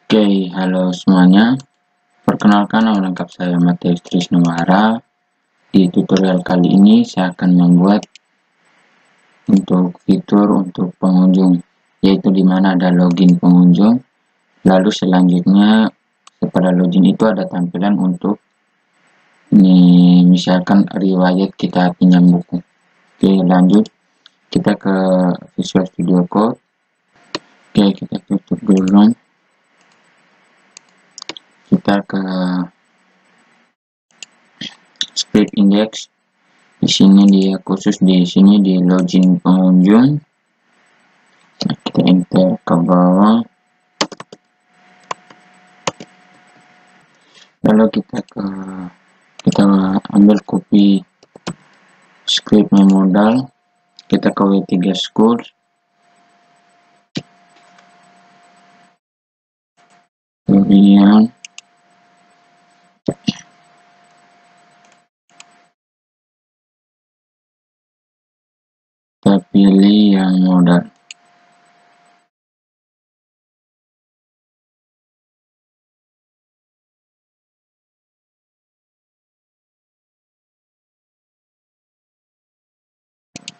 Oke, halo semuanya. Perkenalkan, nama lengkap saya Matius Trisnawara. Di tutorial kali ini saya akan membuat untuk fitur untuk pengunjung, yaitu di mana ada login pengunjung. Lalu selanjutnya setelah login itu ada tampilan untuk misalkan riwayat kita pinjam buku. Oke, lanjut kita ke Visual Studio Code. Oke, kita tutup dulu. Kita ke script index. Di sini dia khusus di sini di login pengunjung. Nah, kita enter ke bawah. Lalu kita ambil copy script modal. Kita ke W3 school. Kemudian kita pilih yang modal.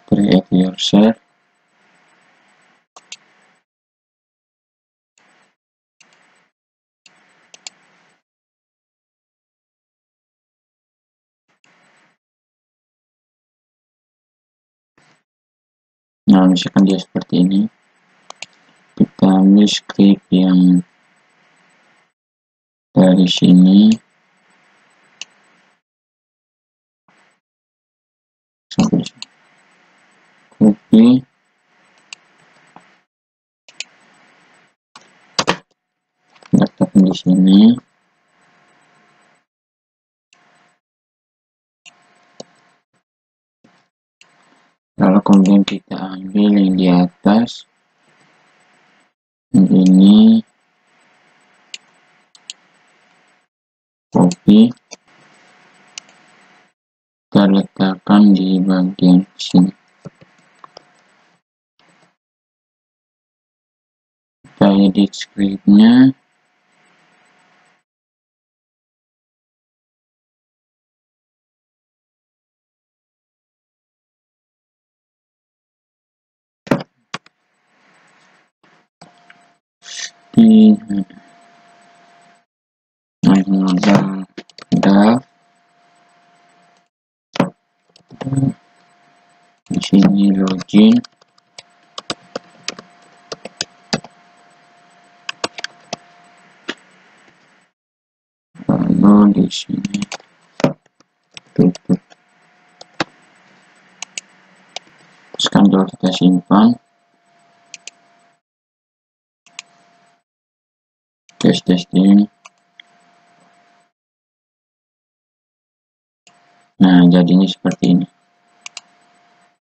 Create yourself. Nah, misalkan dia seperti ini. Kita ambil script yang dari sini sampai sini. Copy. Letakkan di sini. Lalu kemudian kita ambil yang di atas. Ini copy, kita letakkan di bagian sini. Kita edit scriptnya. Di sini login. Lalu di sini tutup. Sekarang coba kita simpan. Testing. Nah, jadinya seperti ini.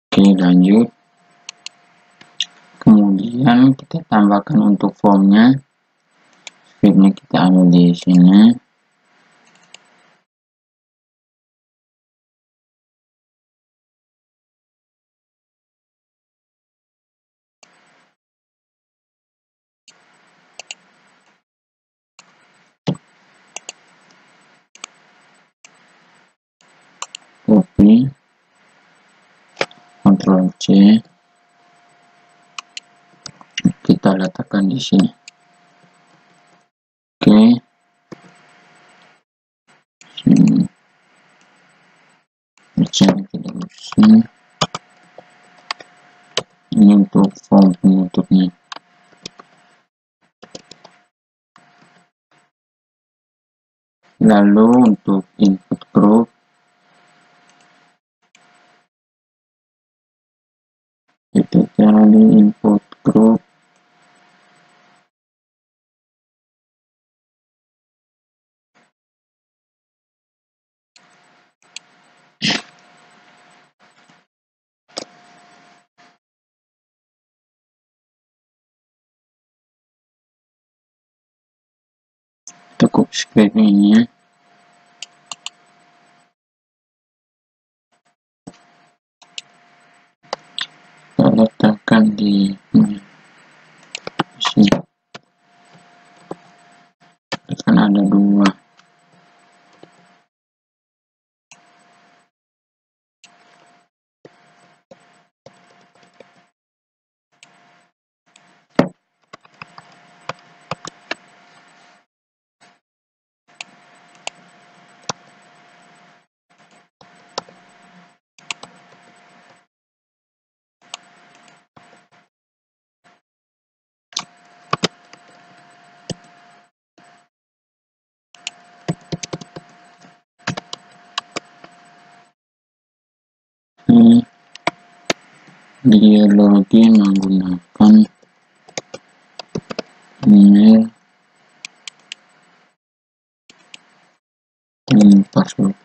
Oke, lanjut. Kemudian kita tambahkan untuk formnya. Scriptnya kita ambil di sini. Copy, Ctrl C, kita letakkan di sini. Oke, sini, kita sini. Ini untuk form penutupnya. Lalu untuk input group, kita cari input group. Cukup script ini ya. Kita letakkan di sini. ada 2. Dia login menggunakan email dan password.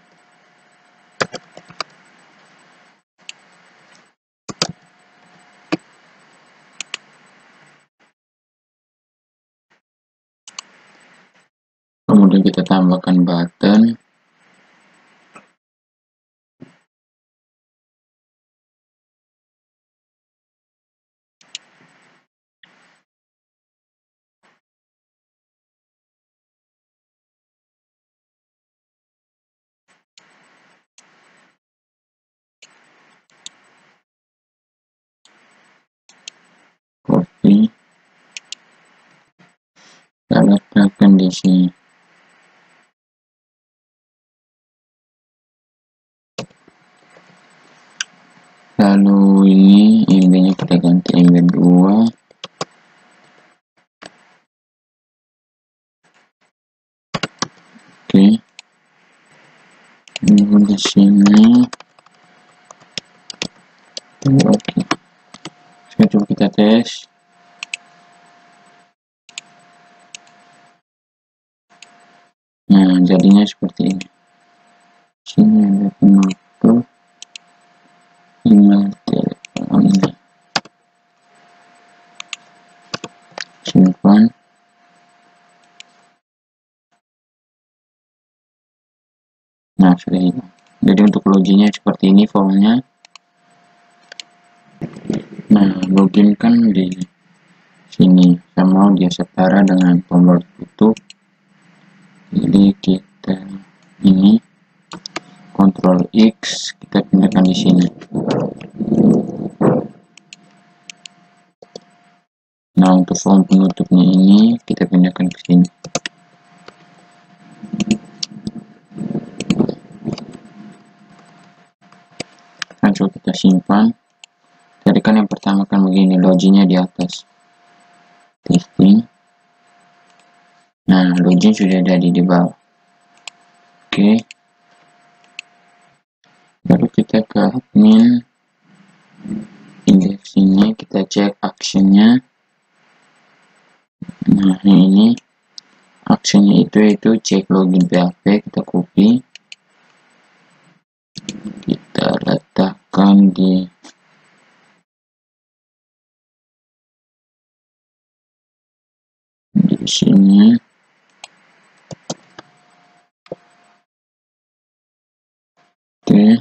Kemudian kita tambahkan button. Copy. Kita letakkan di sini. Lalu ini emailnya kita ganti email 2. Oke. Lalu di sini. Oke. Sekarang coba kita tes. Nah, jadinya seperti ini. Sini ada penutup email teleponnya. Simpan. Nah, sudah hilang. Jadi untuk loginnya seperti ini formnya. Nah, login kan di sini sama dia setara dengan tombol tutup. Jadi kita ini Ctrl X kita pindahkan di sini. Nah, untuk form penutupnya ini kita pindahkan ke sini. Langsung kita simpan. Jadi kan yang pertama kan begini, loginnya di atas. Testing. Nah, login sudah ada di bawah. Oke. Lalu kita ke admin. Index ini kita cek actionnya. Nah, ini actionnya itu cek login PHP, kita copy. Kita letakkan di sini. Oke.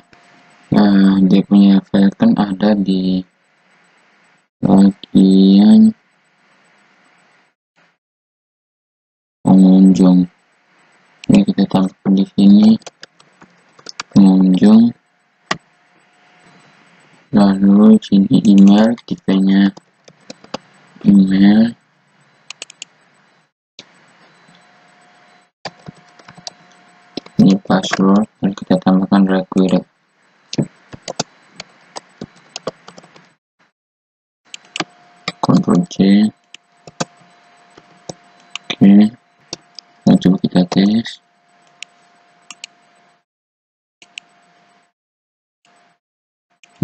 Nah, dia punya file kan ada di bagian pengunjung. Ini kita tambahkan di sini pengunjung. Lalu sini email, tipenya email. Ini password dan kita tambahkan required. Ctrl C. Oke. Nah, coba kita tes.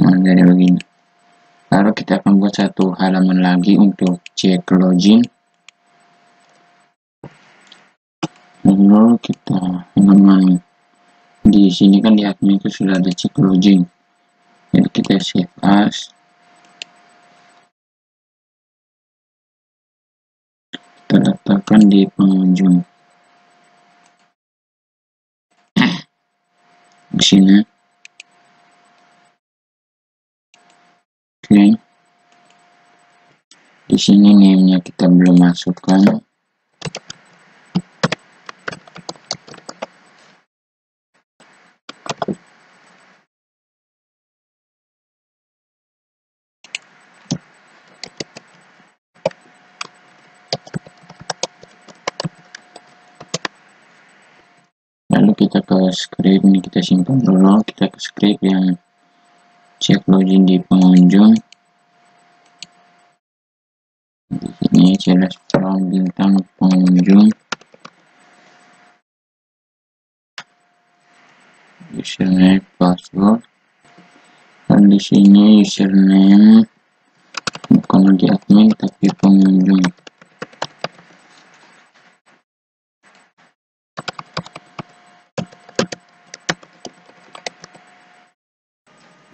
Nah, jadi begini. Lalu kita akan buat satu halaman lagi untuk cek login. Lalu kita halaman di sini kan di admin itu sudah ada cek login. Jadi kita save as. Kita letakkan di pengunjung. Di sini. Oke. Di sini name-nya kita belum masukkan. ke script ini, kita simpan dulu. Kita ke script yang cek login di pengunjung. Di sini jelas from bintang pengunjung, username, password. Dan di sini username bukan lagi admin tapi pengunjung.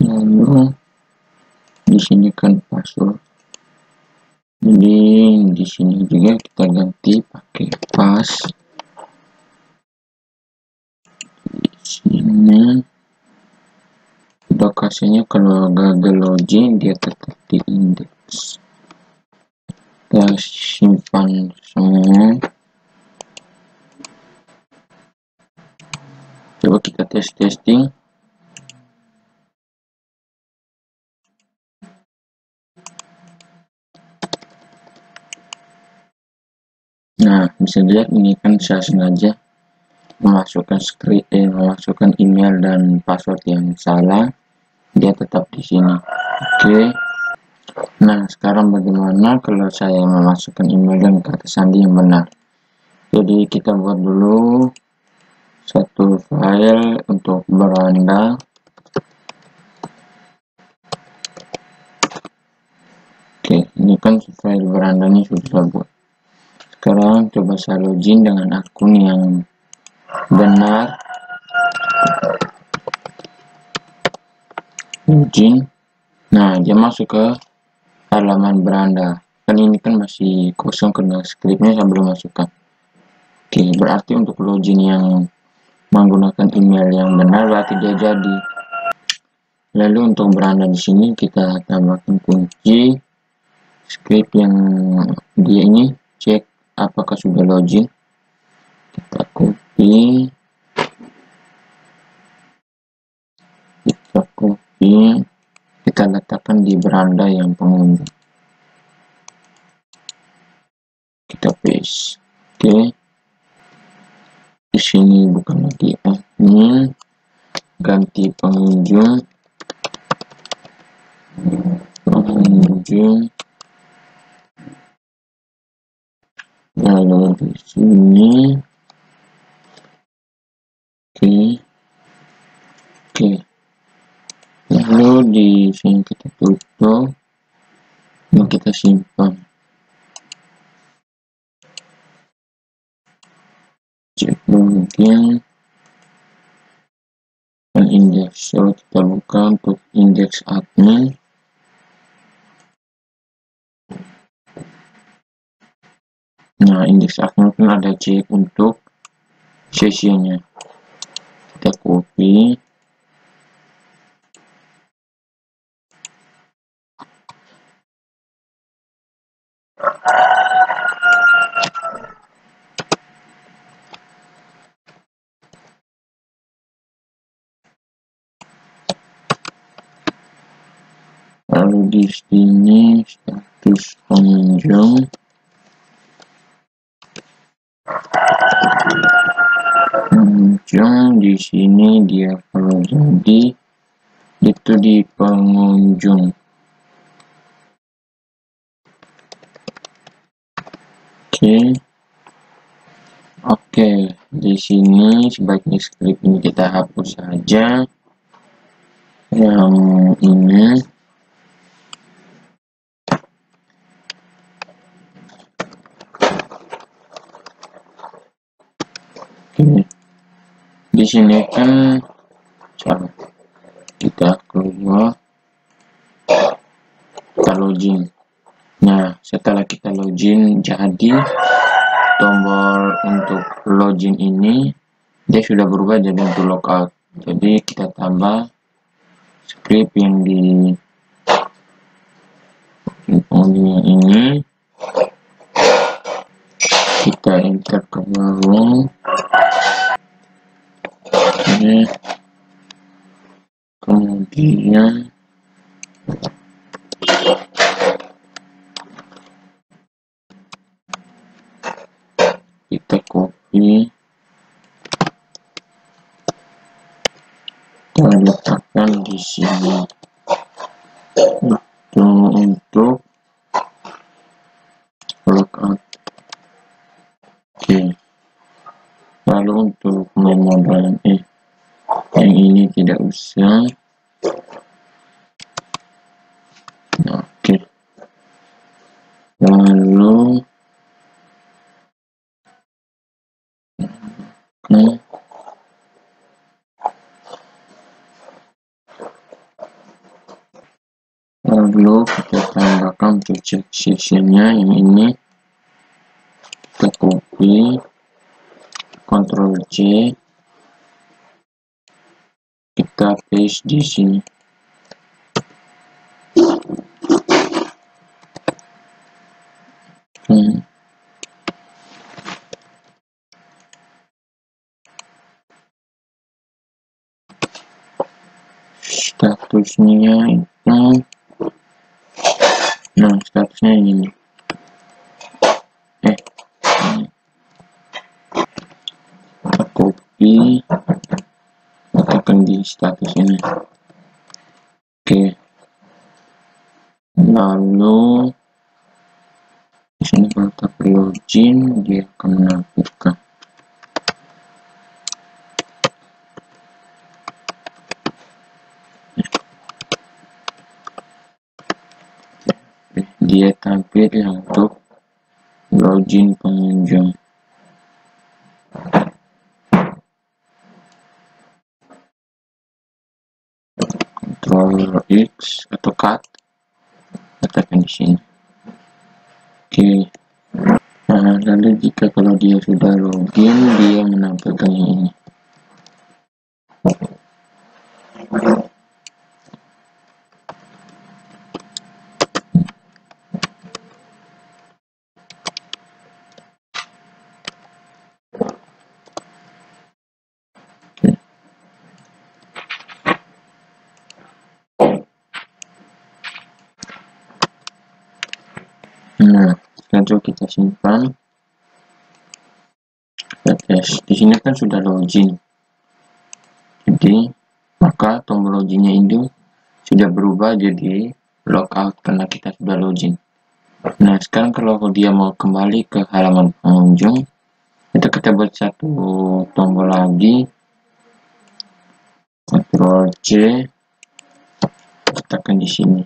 Lalu di sini kan password. Jadi di sini juga kita ganti pakai pas. Di sini lokasinya kalau gagal login dia tetap di indeks. Kita simpan semua. Coba kita testing. Nah, bisa dilihat ini kan saya sengaja memasukkan memasukkan email dan password yang salah, dia tetap di sini. Oke. Nah, sekarang bagaimana kalau saya memasukkan email dan kata sandi yang benar? Jadi kita buat dulu satu file untuk beranda. Oke, ini kan file berandanya sudah saya buat. Sekarang coba saya login dengan akun yang benar. Login. Nah, dia masuk ke halaman beranda. Kan ini kan masih kosong karena scriptnya saya belum masukkan. Oke, berarti untuk login yang menggunakan email yang benar berarti dia jadi. Lalu untuk beranda di sini kita tambahkan kunci script yang dia ini cek apakah sudah login. Kita copy, kita letakkan di beranda yang pengunjung. Kita paste. Oke. Di sini bukan lagi admin, ganti pengunjung. Lalu di sini oke. Lalu di sini kita tutup. Lalu kita simpan. Cek login dan indeks. So kita buka untuk indeks admin. Nah, indeks admin kan ada cek untuk sesinya. Kita copy. Lalu di sini status pengunjung. Pengunjung di sini dia kalau jadi itu di pengunjung. Oke, di sini sebaiknya script ini kita hapus saja. Yang ini di sini kan kita keluar, kita login. Nah, setelah kita login jadi tombol untuk login ini dia sudah berubah jadi untuk logout. Jadi kita tambah script yang di ini, kita enter ke bawah. Oke. Kemudian kita copy, di sini. Itu untuk logout. Oke. Lalu untuk pemrograman yang ini tidak usah. Oke. Lalu kita tambahkan untuk check sessionnya yang ini, kita copy, Ctrl C, kita paste di sini. Statusnya itu, nah statusnya ini. Kita copy, letakkan di status ini. Oke. Lalu di sini kalau kita login, dia akan menampilkan. Dia tampil untuk login pengunjung. Ctrl X atau cut, letakkan di sini. Oke. Nah, lalu jika kalau dia sudah login, dia menampilkan ini. Nah, selanjutnya kita simpan. Kita tes. Di sini kan sudah login. Jadi, maka tombol loginnya itu sudah berubah jadi logout karena kita sudah login. Nah, sekarang kalau dia mau kembali ke halaman pengunjung, itu kita buat satu tombol lagi. Ctrl C, tekan di sini.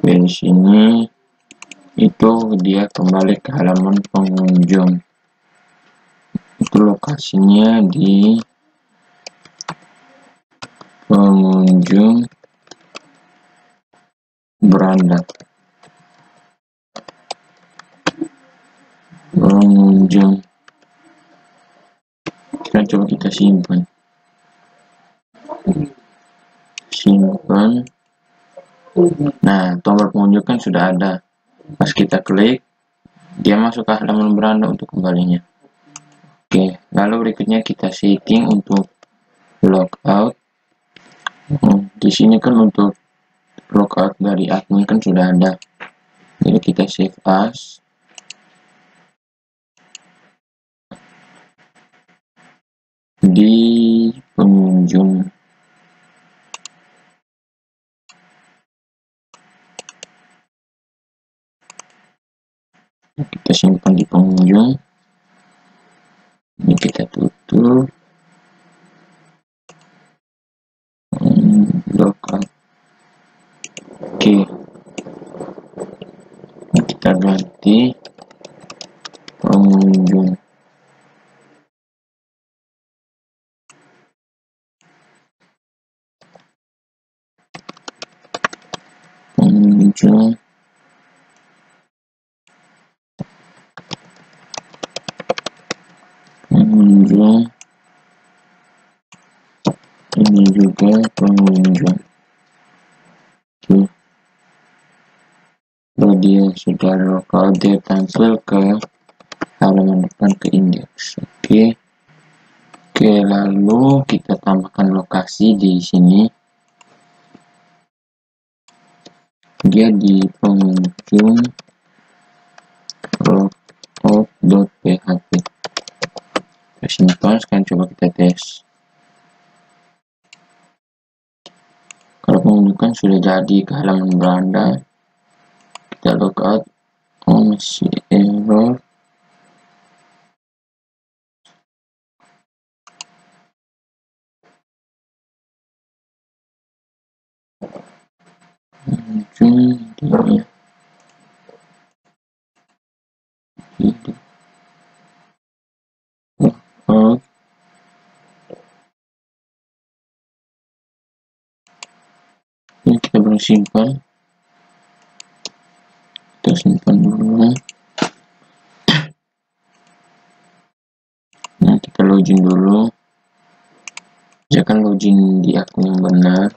Oke, di sini itu dia kembali ke halaman pengunjung. Itu lokasinya di pengunjung beranda. Pengunjung. Sekarang coba kita simpan. Simpan. Nah, tombol pengunjung kan sudah ada. Pas kita klik, dia masuk ke halaman beranda untuk kembalinya. Oke, lalu berikutnya kita setting untuk logout. Di sini kan untuk logout dari admin kan sudah ada. Jadi kita save as. Di pengunjung. Kita simpan di pengunjung. Ini kita tutup. Logout. Oke. Kita ganti pengunjung. Pengunjung. Pengunjung. Ini juga pengunjung. Oke. Kalau dia sudah logout, dia tampil ke halaman depan ke indeks. Oke. Oke, lalu kita tambahkan lokasi di sini. Dia di pengunjung logout.php. simpan. Sekarang coba kita tes. Kalau menunjukkan sudah jadi ke halaman beranda, kita logout. Oh, masih error. Muncul logout. Ini kita belum simpan. Kita simpan dulu. Nah, kita login dulu. Jangan login di akun yang benar.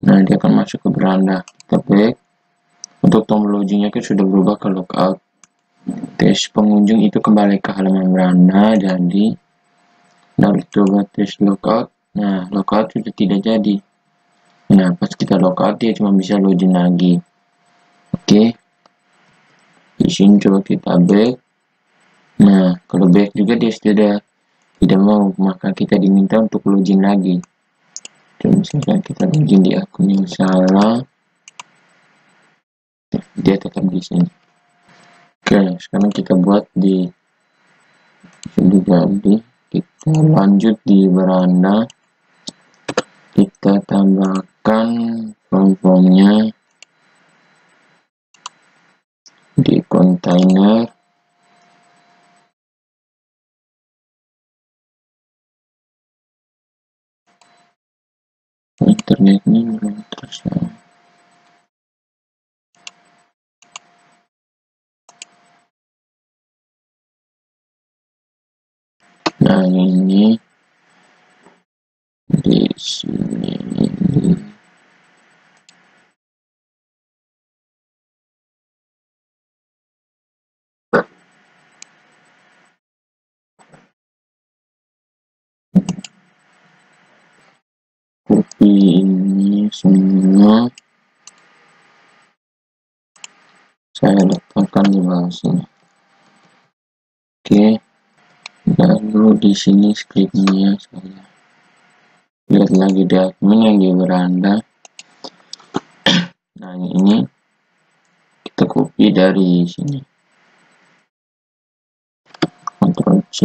Nah, dia akan masuk ke beranda. Kita back. Untuk tombol loginnya kan sudah berubah ke logout. Tes pengunjung itu kembali ke halaman beranda. Jadi, lalu coba tes logout. Nah, logout sudah tidak jadi. Nah, pas kita logout dia cuma bisa login lagi. Oke. Di sini coba kita back. Nah, kalau back juga dia sudah tidak mau, maka kita diminta untuk login lagi. Dan misalkan kita login di akun yang salah, dia tetap di sini. Oke, sekarang kita buat di sudah jadi. Kita lanjut di beranda. Kita tambahkan form-formnya di kontainer. Internetnya belum terasa. Nah, ini di sini copy ini semua saya letakkan di bawah sini. Oke, lalu di sini scriptnya saya lihat lagi di admin yang di beranda. Nah, ini kita copy dari sini, Ctrl C,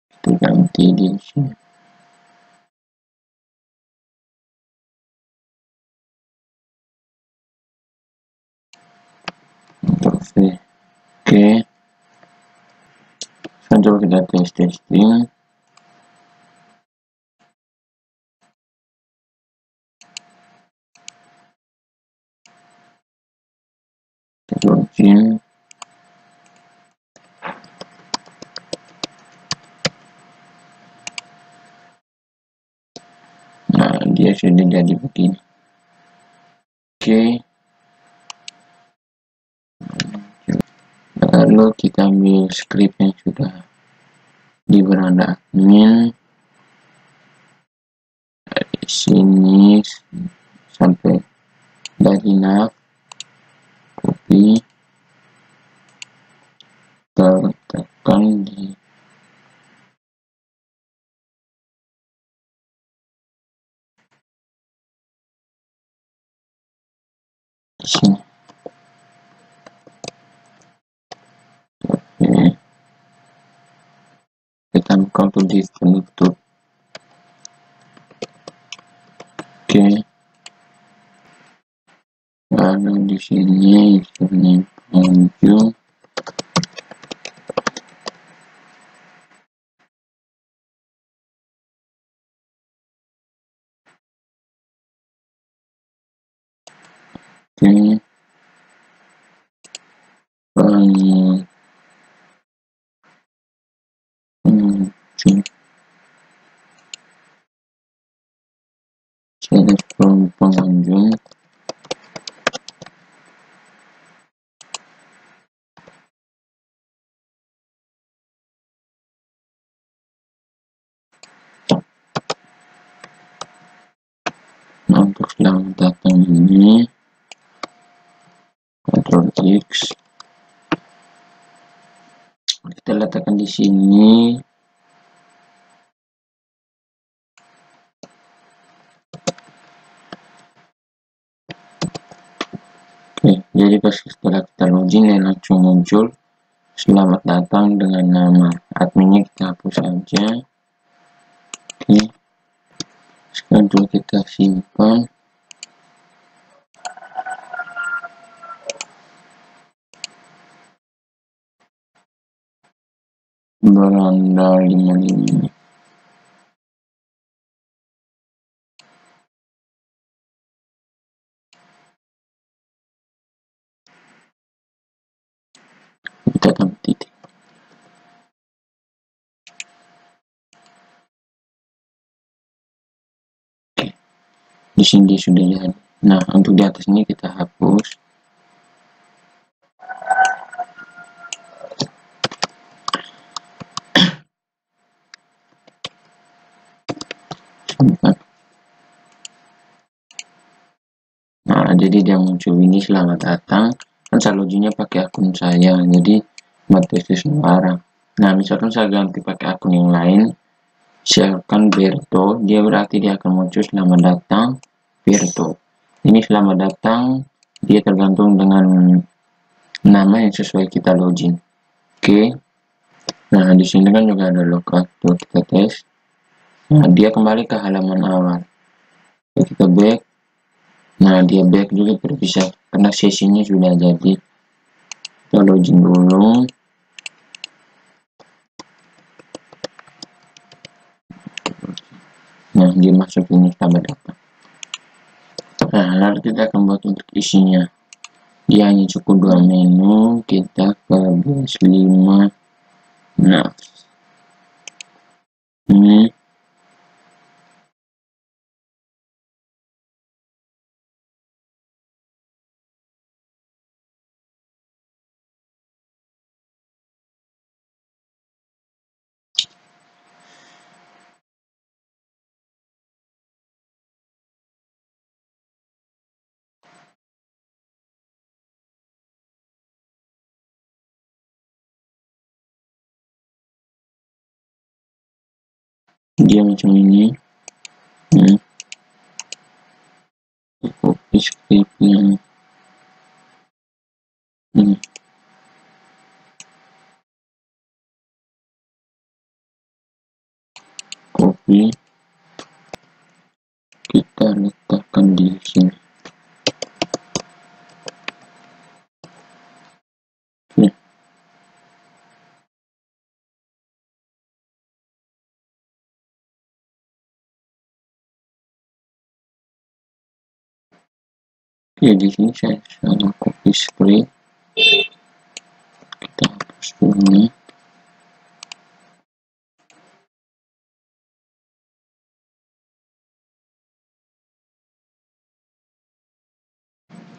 kita ganti di sini. Ctrl V. Oke, sekarang coba kita testing. Kita login. Nah, dia sudah jadi begini. Oke, lalu kita ambil script yang sudah di beranda admin. Dari sini sampai dari nav, copy, kita letakkan di sini. Oke, kita buka untuk di penutup. Oke, lalu di sini username pengunjung. Oke, pengunjung, select from pengunjung. Nah, untuk selamat datang ini Ctrl fix. Kita letakkan di sini. Oke, jadi setelah kita login dan langsung muncul selamat datang dengan nama adminnya, kita hapus saja. Oke, sekarang dulu kita simpan. Beranda 55. Kita tambah titik. Oke, di sini sudah jadi. Nah, untuk di atas ini kita hapus. Nah, jadi dia muncul ini selamat datang. Kan saya loginnya pakai akun saya, jadi Mattheus Tris Nuwara. Nah, misalkan saya ganti pakai akun yang lain, misalkan Berto, dia berarti dia akan muncul selamat datang Berto. Ini selamat datang, dia tergantung dengan nama yang sesuai kita login. Oke. Nah, di sini kan juga ada logout, tuh kita tes. Nah, dia kembali ke halaman awal. Oke, kita back. Nah, dia back juga bisa karena sesinya sudah jadi. Kita login dulu. Nah, dia masuk ini selamat datang. Nah, lalu kita akan buat untuk isinya. Dia hanya cukup 2 menu. Kita ke BS5. Nah, ini dia macam ini. Copy scriptnya ini. Copy, kita letakkan di sini. Oke, di sini saya salah copy script. Kita hapus dulu.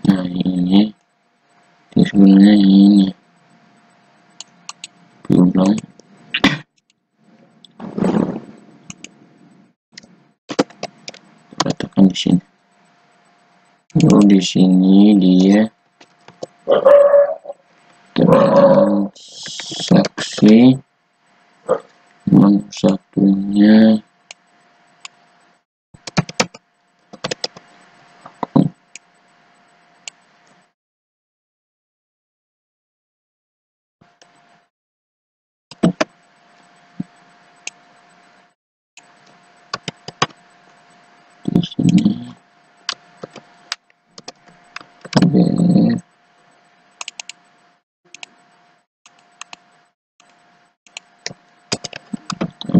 Nah, ini sebenarnya ini diulang. Letakkan di sini. Lalu di sini dia transaksi menu satunya di sini.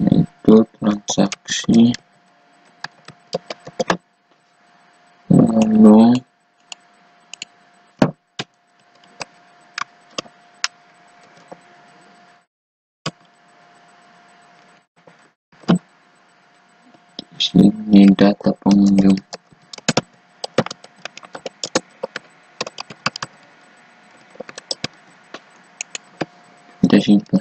Itu transaksi, lalu sini data pengunjung. Kita simpan.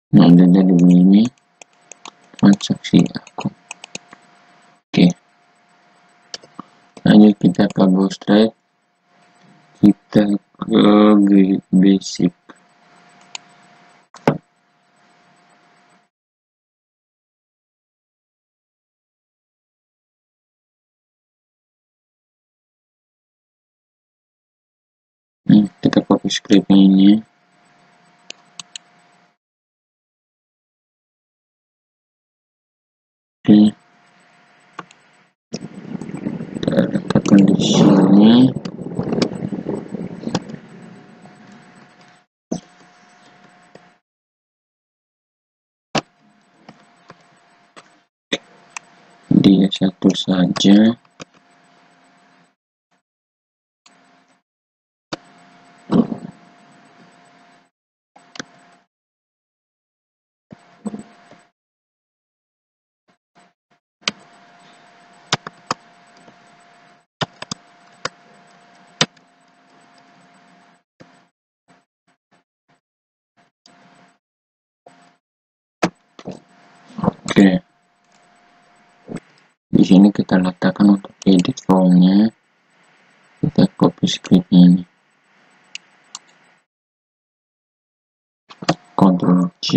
Nah, jadi begini transaksi akun. Oke, kita ke Bootstrap, kita ke basic. Kita copy scriptnya ini. Oke, kita letakkan di sini. Dia satu saja. Oke, di sini kita letakkan untuk edit formnya. Kita copy scriptnya ini, Ctrl C,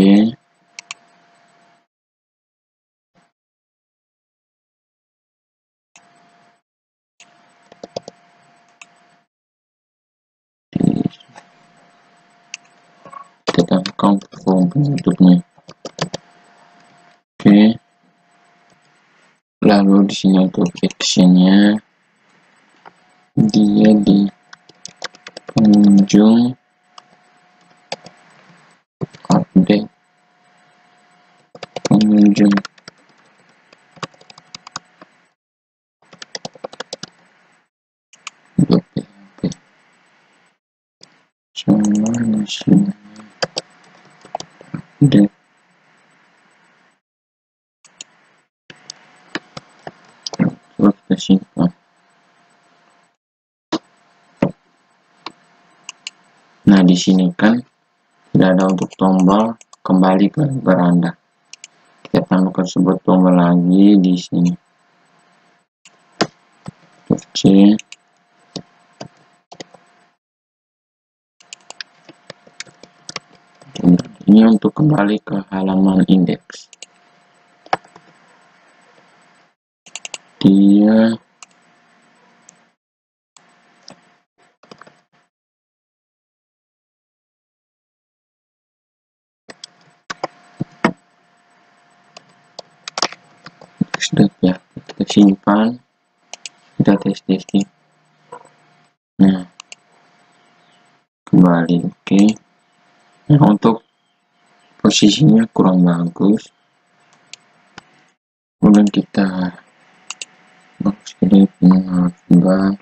kita tambahkan form penutupnya. Oke, lalu di sini untuk actionnya, dia di pengunjung update pengunjung. PHP semua di sini update. Coba kita simpan. Nah, di sini kan tidak ada untuk tombol kembali ke beranda. Kita tambahkan sebuah tombol lagi di sini. C. Ini untuk kembali ke halaman indeks. Dia sudah ya, kita simpan, kita testing. Nah, kembali. Oke. Nah, untuk posisinya kurang bagus, kemudian kita script mengubah.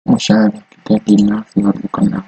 Misalnya kita di nav bukan nav.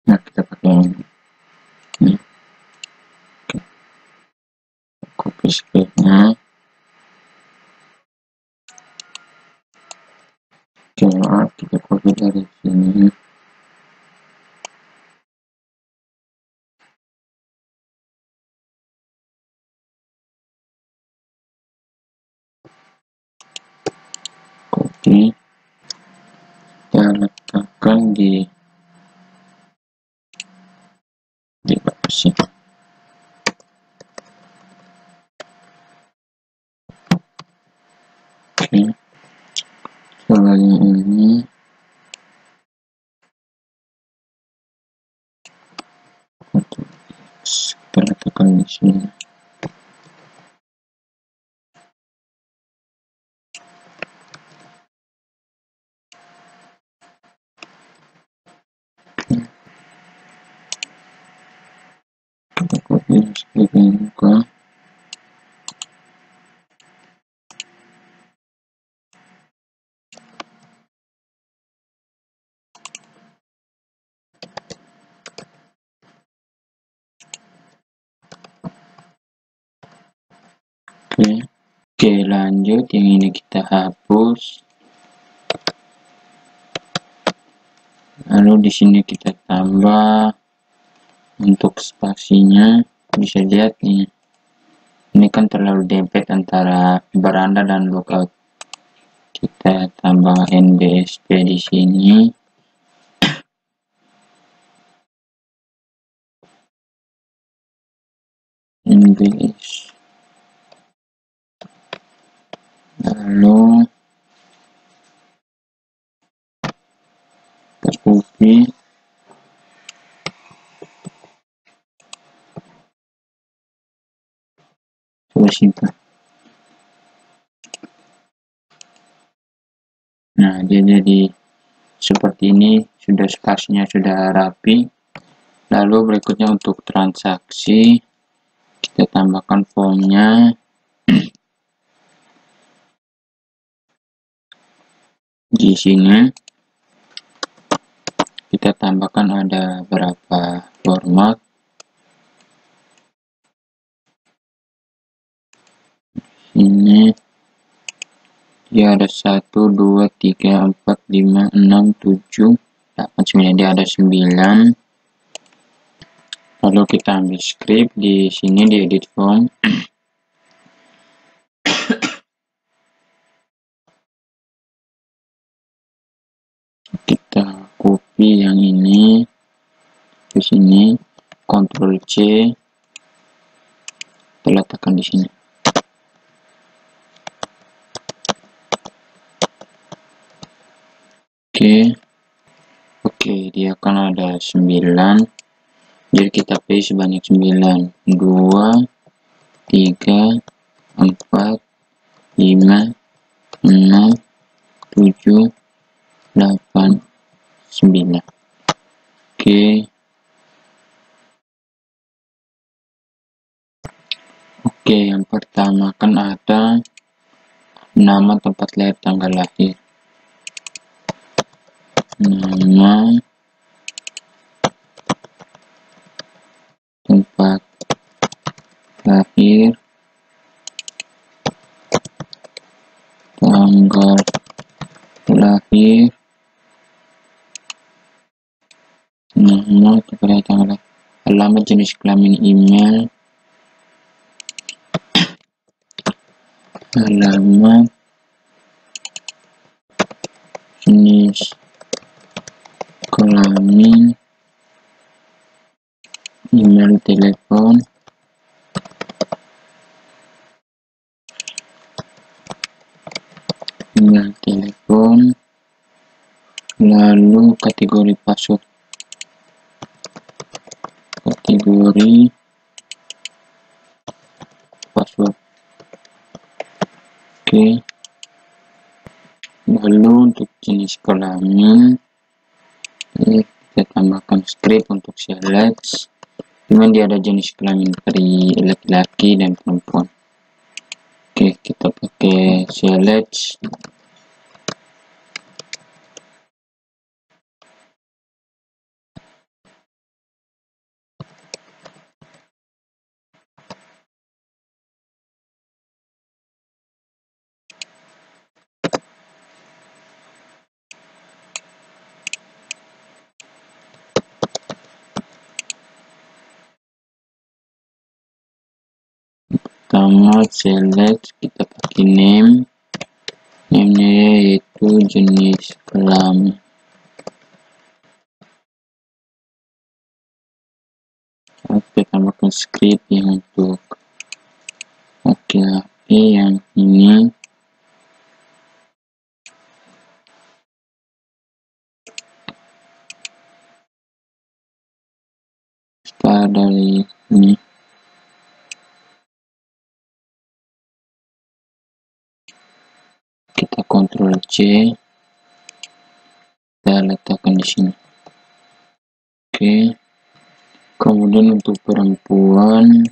Nah, kita pakai ini. Copy scriptnya. Oke, kita copy dari sini. Ini kita letakkan di lokasi. Oke, selain ini kita letakkan di sini. Kita copy seperti ini ke Oke, lanjut, yang ini kita hapus. Lalu di sini kita tambah untuk spasinya. Bisa lihat nih, ini kan terlalu dempet antara beranda dan lookout. Kita tambah NBSP di sini. NBS. Lalu kita copy. Coba simpan. Nah, dia jadi seperti ini, sudah spasinya sudah rapi. Lalu berikutnya untuk transaksi, kita tambahkan formnya. Di sini kita tambahkan ada berapa format. Ini dia ada 1, 2, 3, 4, 5, 6, 7, 8, 9. Dia ada 9. Lalu kita ambil script di sini di edit form. Kita copy yang ini ke sini, Ctrl C, kita letakkan di sini. Oke, dia akan ada 9. Jadi kita paste sebanyak 9. 2, 3, 4, 5, 6, 7, 8, 9. Oke, yang pertama kan ada nama, tempat lahir, tanggal lahir. Nama, tempat lahir, tanggal lahir, nama, tempat lahir, tanggal lahir, alamat, jenis kelamin, email, alamat, jenis kelamin, email, telepon, lalu kategori password, kategori password. Lalu untuk jenis kelamin, kita tambahkan script untuk select. Cuman dia ada jenis kelamin dari laki-laki dan perempuan. Kita pakai select. Pertama select, kita pakai name-nya yaitu itu jenis kelamin. Oke, tambahkan script yang untuk laki-laki yang ini. Setelah dari ini kita Ctrl C, kita letakkan di sini. Oke, kemudian untuk perempuan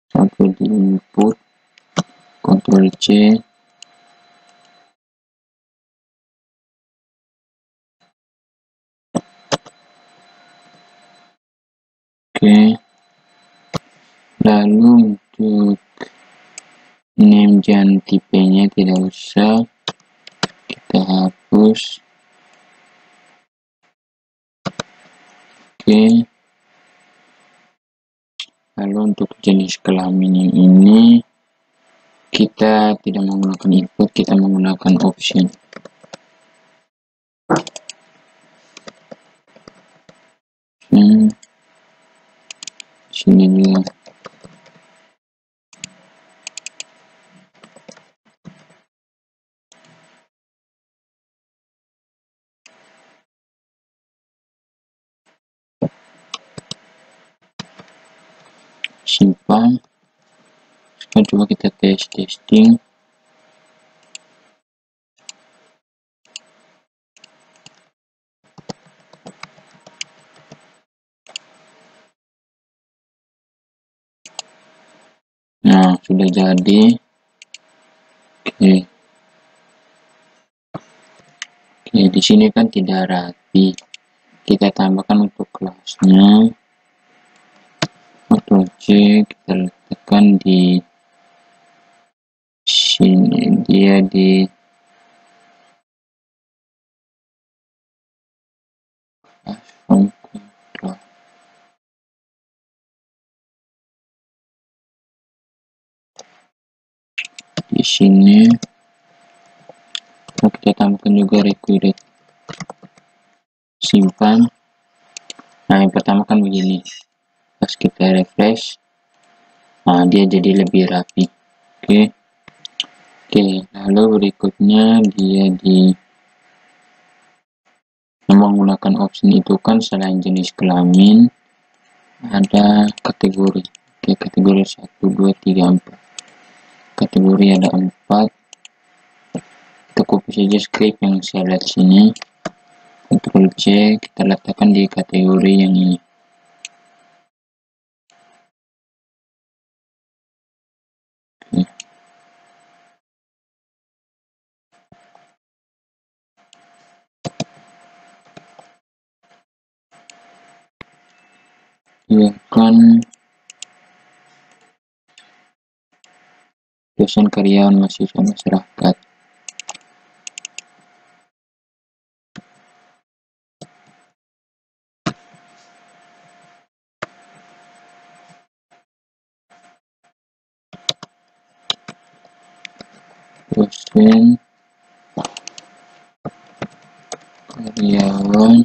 sampai di input, Ctrl C, oke. Lalu untuk name dan tipenya tidak usah, kita hapus. Oke, lalu untuk jenis kelamin yang ini kita tidak menggunakan input, kita menggunakan option. Sini juga simpan. Sekarang coba kita testing. Nah, sudah jadi. Oke, di sini kan tidak rapi. Kita tambahkan untuk kelasnya. Ctrl C, kita letakkan di sini, dia di platform control. Di sini kita tambahkan juga required. Simpan. Nah, yang pertama kan begini. Pas kita refresh, nah dia jadi lebih rapi. Oke, lalu berikutnya dia di menggunakan option itu kan selain jenis kelamin ada kategori. Oke, kategori 1, 2, 3, 4. Kategori ada 4. Kita copy saja script yang saya lihat sini. Ctrl C, kita letakkan di kategori yang ini. Biarkan dosen karyawan mahasiswa masyarakat. Dosen karyawan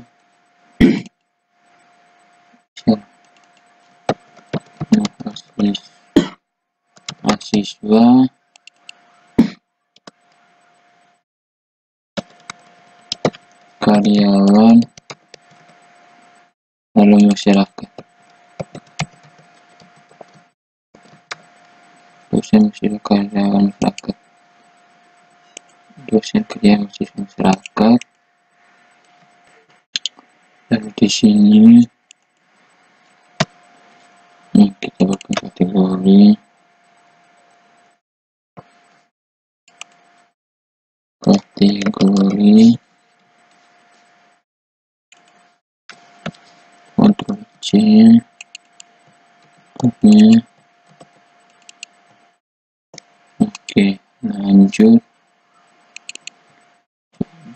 mahasiswa karyawan lalu masyarakat. Dosen mahasiswa karyawan masyarakat. Dosen kerja mahasiswa masyarakat. Lalu di sini kita buat kategori Ctrl C, oke, lanjut.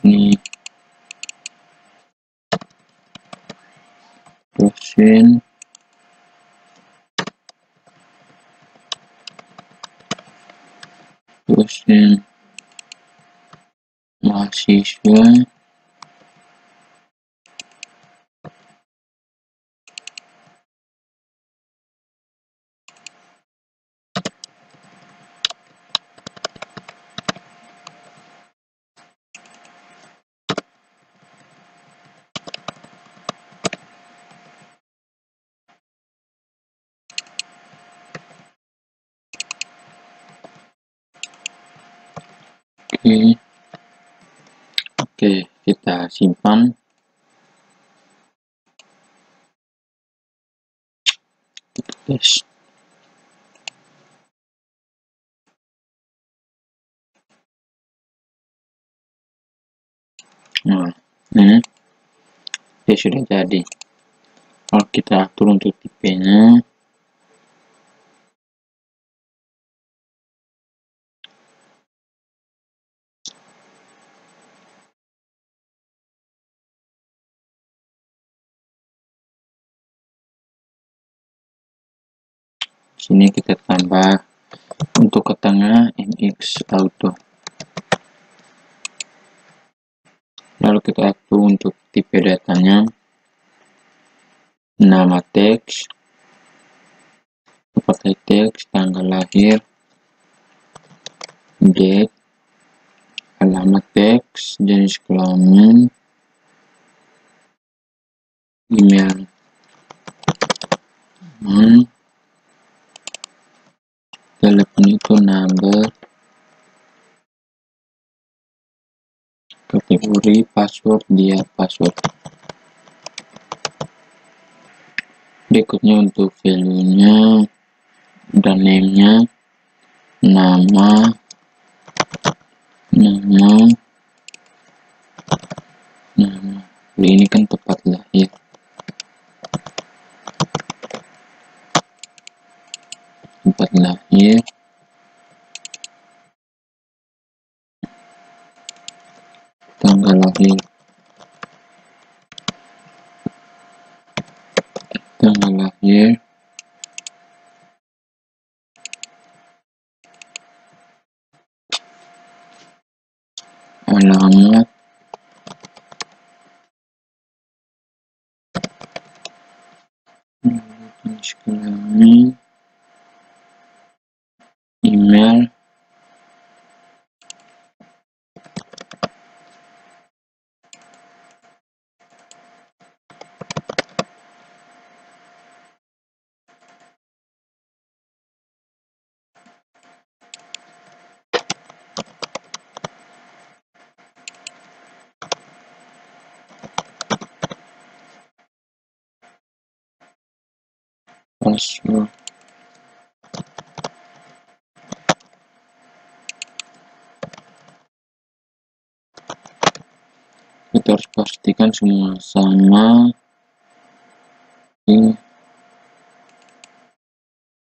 Ini dosen mahasiswa oke, kita simpan. Tes. Nah, ini sudah jadi. Kalau kita atur untuk tipenya, sini kita tambah untuk ke tengah MX auto. Lalu kita atur untuk tipe datanya, nama teks, pakai teks, tanggal lahir, date, alamat teks, jenis kelamin, email, telepon itu number, kategori, password, dia password. Berikutnya untuk value-nya dan name-nya, nama, ini kan tempat lahir, tanggal lahir, alamat, jenis kelamin, email, password. Kita harus pastikan semua sama.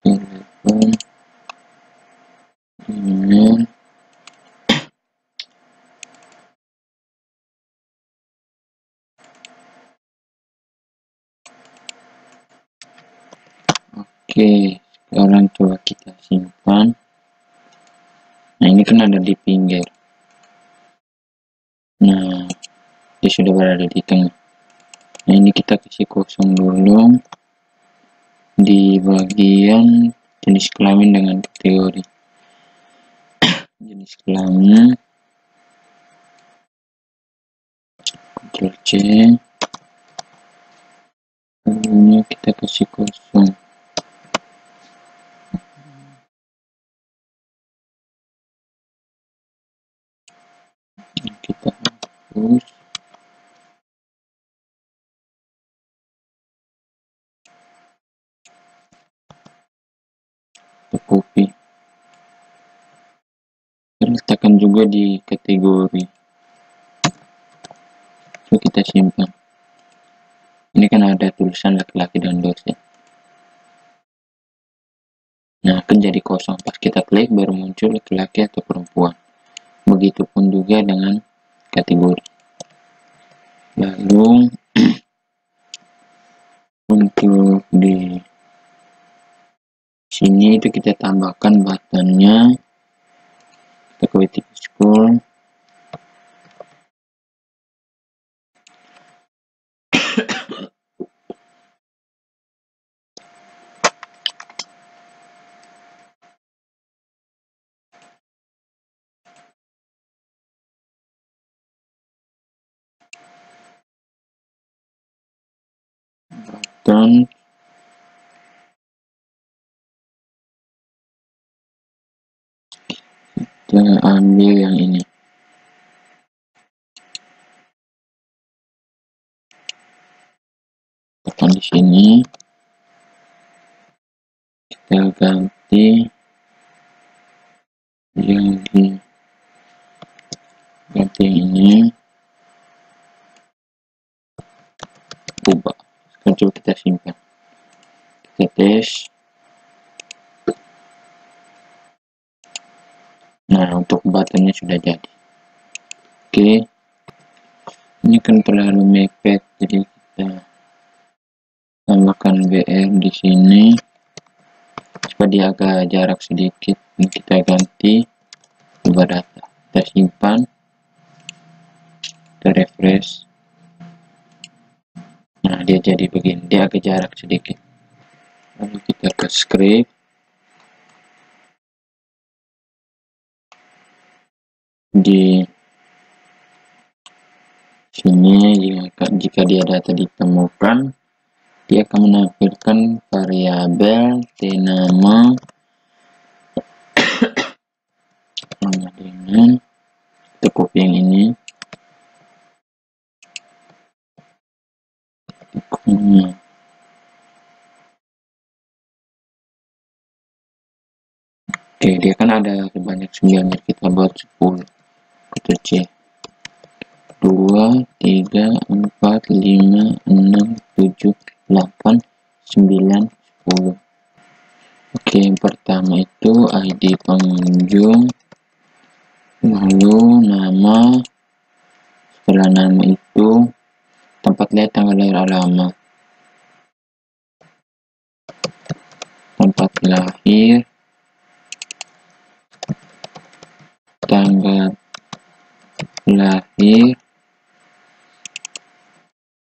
Telepon, email, oke, sekarang coba kita simpan. Nah, ini kan ada di pinggir. Nah, dia sudah berada di tengah. Nah, ini kita kasih kosong dulu di bagian jenis kelamin dengan kategori. Jenis kelamin, Ctrl C, ini kita kasih kosong. Kita hapus. Kita copy. Letakkan juga di kategori. So, kita simpan. Ini kan ada tulisan laki-laki dan dosen. Nah, akan jadi kosong. Pas kita klik baru muncul laki-laki atau perempuan. Begitupun juga dengan kategori. Lalu untuk di sini itu kita tambahkan buttonnya. Kita ke titik scroll. return. Kita ambil yang ini. Tekan di sini. Kita ganti yang ini. Ubah. Sekarang coba kita simpan. Kita tes. Nah, untuk buttonnya sudah jadi. Oke. Ini kan terlalu mepet, jadi kita tambahkan BR di sini supaya dia agak jarak sedikit. Ini kita ganti ubah data. Kita simpan. Kita refresh. Nah, dia jadi begini. Dia agak jarak sedikit. Lalu kita ke script. Di sini jika dia data ditemukan, dia akan menampilkan variabel tnama sama dengan, kita copy yang ini. Oke, dia kan ada sebanyak 9, kita buat 10. Kita cek 2, 3, 4, 5, 6, 7, 8, 9, 10. Oke, yang pertama itu ID pengunjung, lalu nama, setelah nama itu tempat lahir, tanggal lahir, alamat. Tempat lahir, tanggal lahir,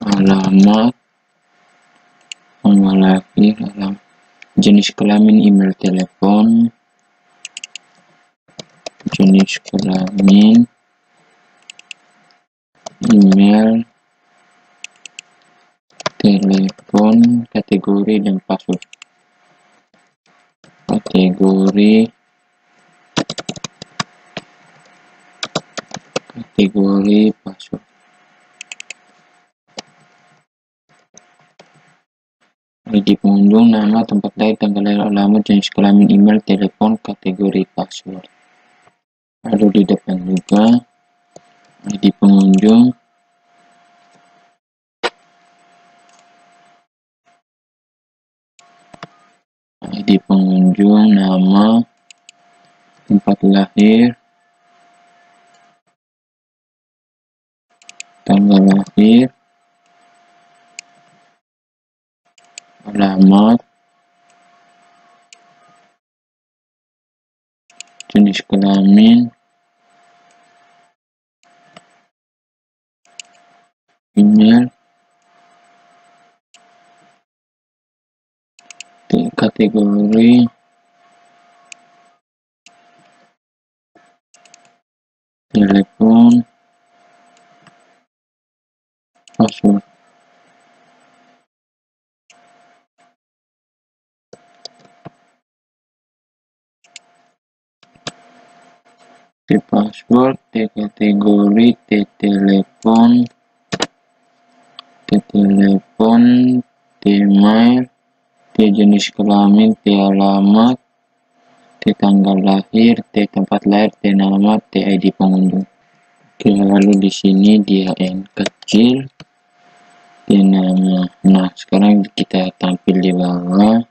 alamat, tanggal lahir, alamat, jenis kelamin, email, telepon, jenis kelamin, email, telepon, kategori dan password. Kategori password. ID pengunjung, nama, tempat lahir, tanggal lahir, alamat, jenis kelamin, email, telepon, kategori password. Lalu di depan juga ID pengunjung, nama, tempat lahir, tanggal lahir, alamat, jenis kelamin, email, kategori, telepon, password. T password, T kategori, T telepon, T mail, T jenis kelamin, T alamat, T tanggal lahir, T tempat lahir, T nama, T ID pengunjung. Oke, lalu di sini dia N kecil, T nama. Nah, sekarang kita tampil di bawah.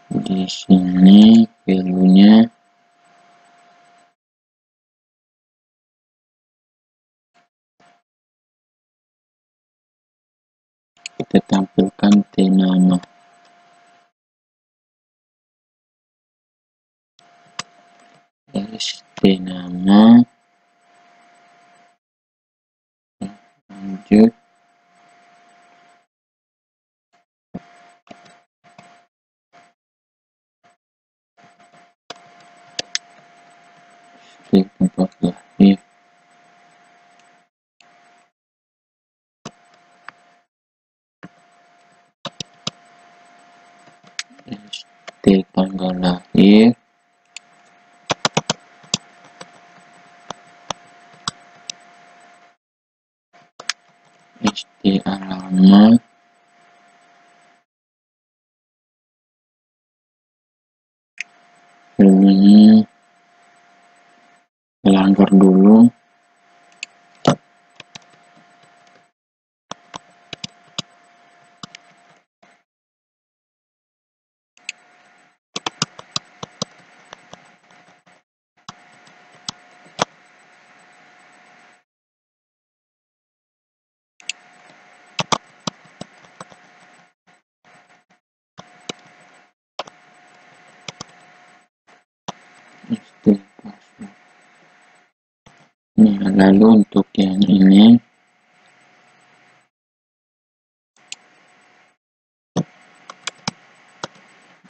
Di sini value-nya kita tampilkan T nama. T nama, lanjut, tempat lahir, tanggal lahir, SD alamat, ini pelanggar dulu, SD password. Nah, lalu untuk yang ini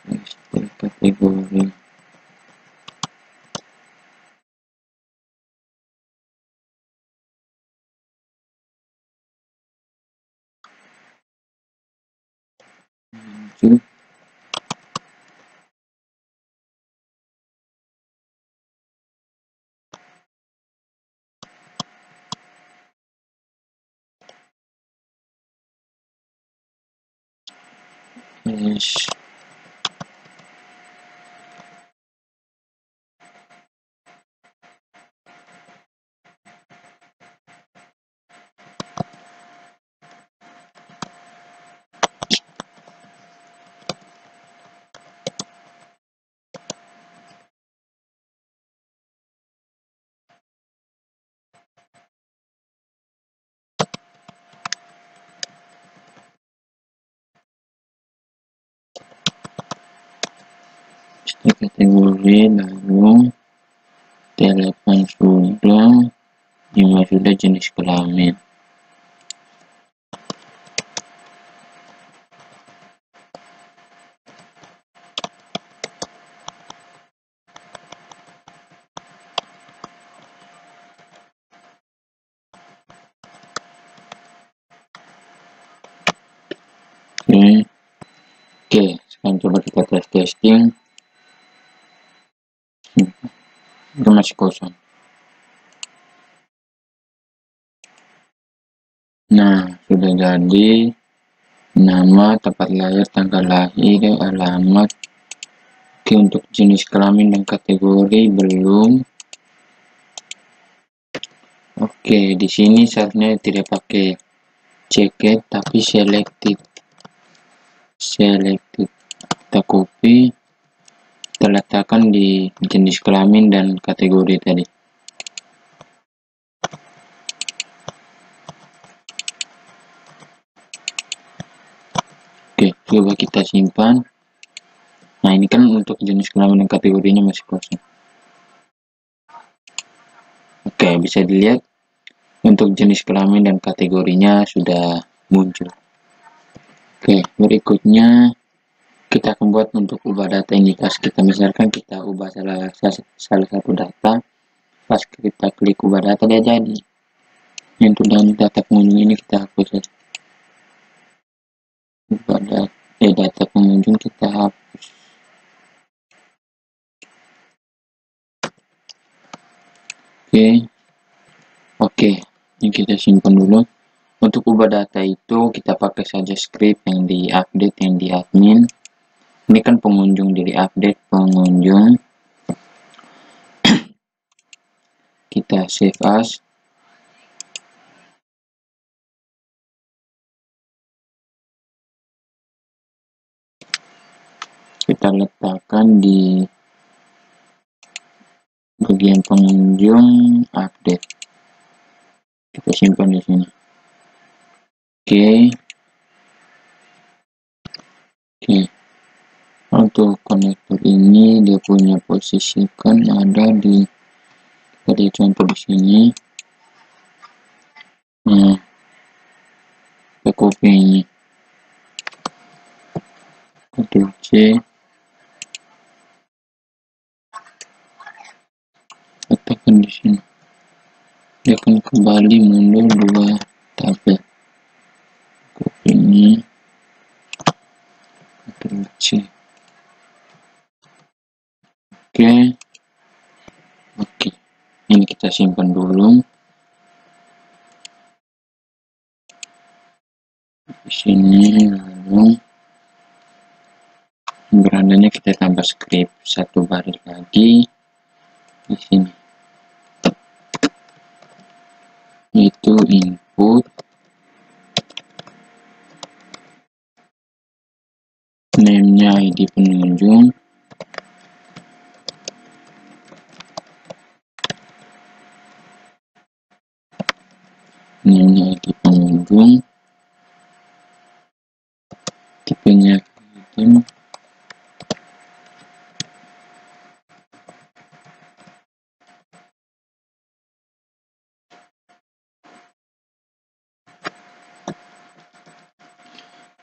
SD kategori, lanjut, yes. SD kategori, lalu telepon sudah, email sudah, jenis kelamin. Oke, sekarang coba kita testing. Itu masih kosong. Nah, sudah jadi nama, tempat lahir, tanggal lahir, alamat. Oke, untuk jenis kelamin dan kategori belum. Oke, di sini seharusnya tidak pakai checked tapi selected. Kita copy, kita letakkan di jenis kelamin dan kategori tadi. Oke, coba kita simpan. Nah, ini kan untuk jenis kelamin dan kategorinya masih kosong. Oke, bisa dilihat untuk jenis kelamin dan kategorinya sudah muncul. Oke, berikutnya kita akan buat untuk ubah data indikasi kita. Misalkan kita ubah salah satu data, pas kita klik ubah data dia jadi. Untuk data pengunjung ini kita hapus ya. Ubah data pengunjung kita hapus. Oke, ini kita simpan dulu. Untuk ubah data itu kita pakai saja script yang di update, yang di admin. Ini kan pengunjung, dari update pengunjung. Kita save as. Kita letakkan di bagian pengunjung update. Kita simpan di sini. Oke. Untuk konektor ini dia punya posisikan ada di, tadi contoh di sini. Nah, kita copy ini, Ctrl C, letakkan di sini. Dia akan kembali mundur 2 tabel. Copy ini, Ctrl C. Oke, oke. Ini kita simpan dulu. Di sini, lalu berandanya kita tambah script satu baris lagi di sini. Itu input name-nya ID pengunjung, name-nya ID pengunjung, tipenya item,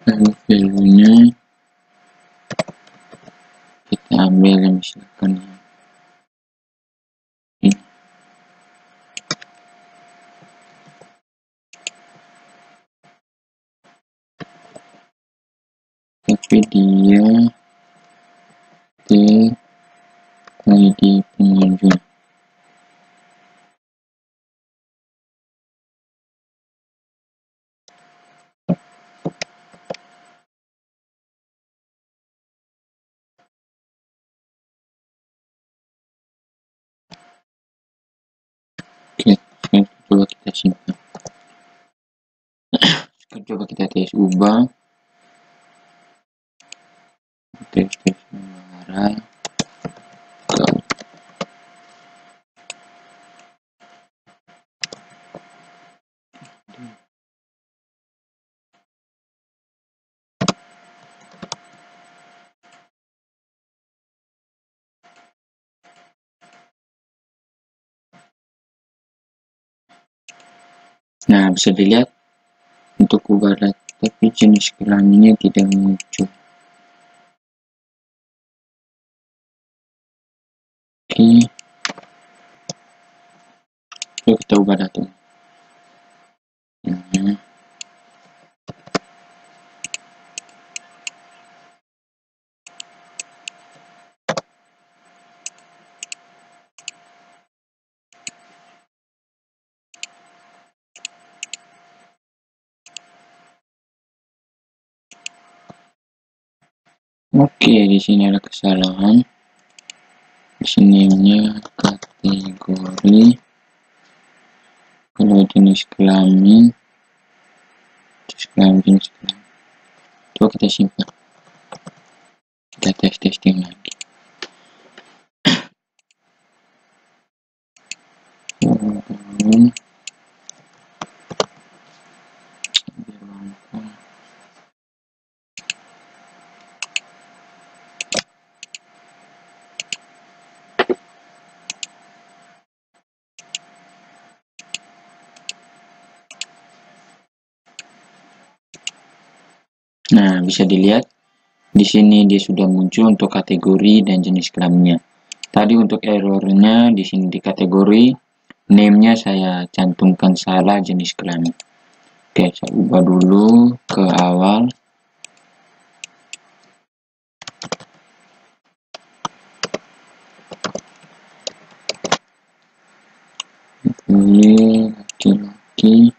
lalu value-nya kita ambil yang misalkan ini. Tapi dia ID pengunjung. Oke, sekarang coba kita simpan. Sekarang coba kita tes ubah. Tes mengarah ke. Nah, bisa dilihat untuk ubah data tapi jenis kelaminnya tidak muncul. Oke, yuk kita ubah data. Oke, di sini ada kesalahan. Di sininya kategori, kalau jenis kelamin, jenis kelamin. Coba kita simpan. Kita testing lagi. Nah, bisa dilihat di sini dia sudah muncul untuk kategori dan jenis kelaminnya. Tadi untuk errornya di sini di kategori, name-nya saya cantumkan salah jenis kelamin. Oke, saya ubah dulu ke awal. Ini laki-laki.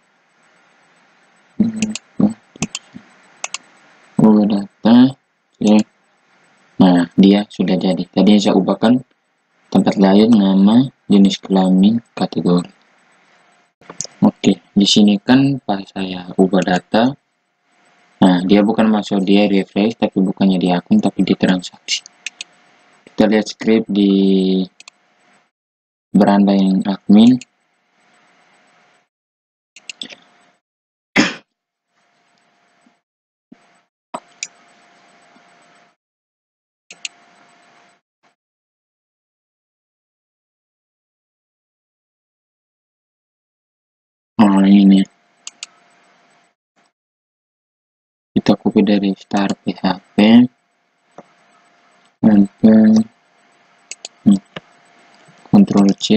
Ubah data. Oke. Nah, dia sudah jadi. Tadi saya ubahkan tempat lain, nama, jenis kelamin, kategori. Oke, di sini kan pas saya ubah data, nah dia bukan masuk dia refresh, tapi bukannya di akun, tapi di transaksi. Kita lihat script di beranda yang admin. Nah, ini kita copy dari start PHP, sampai Ctrl C,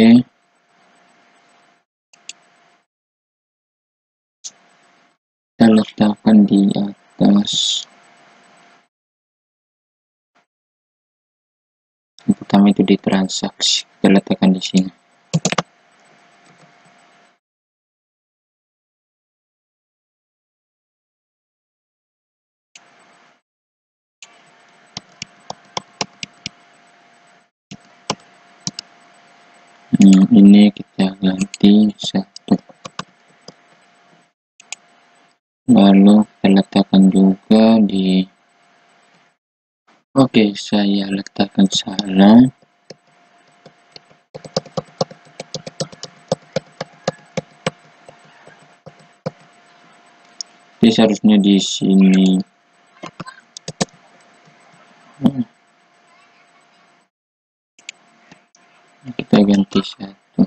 kita letakkan di atas Yang pertama itu di transaksi, kita letakkan di sini. Ini kita ganti 1, lalu kita letakkan juga di saya letakkan salah. Jadi seharusnya di sini. Kita ganti 1.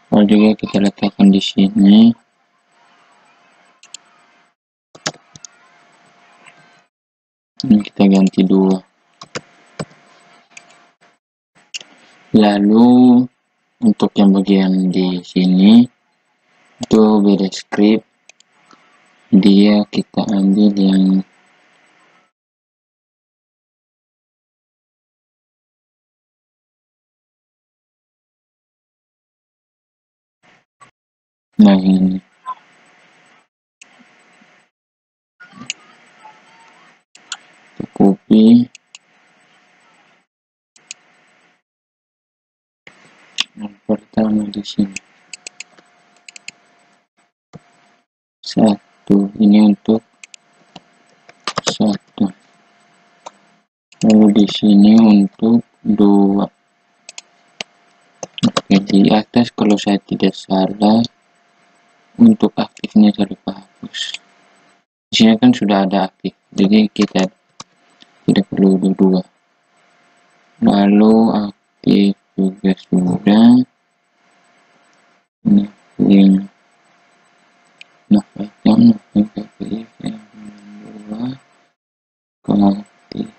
Lalu juga kita letakkan di sini. Ini kita ganti 2. Lalu untuk yang bagian di sini itu beda script, dia kita ambil yang ini kita copy, yang pertama di sini 1, ini untuk 1, lalu di sini untuk 2. Oke, di atas kalau saya tidak salah untuk aktifnya saya lupa hapus. Di sini kan sudah ada aktif, jadi kita tidak perlu 2. Lalu aktif juga sudah. Ini link navigation KPI yang 2 aktif.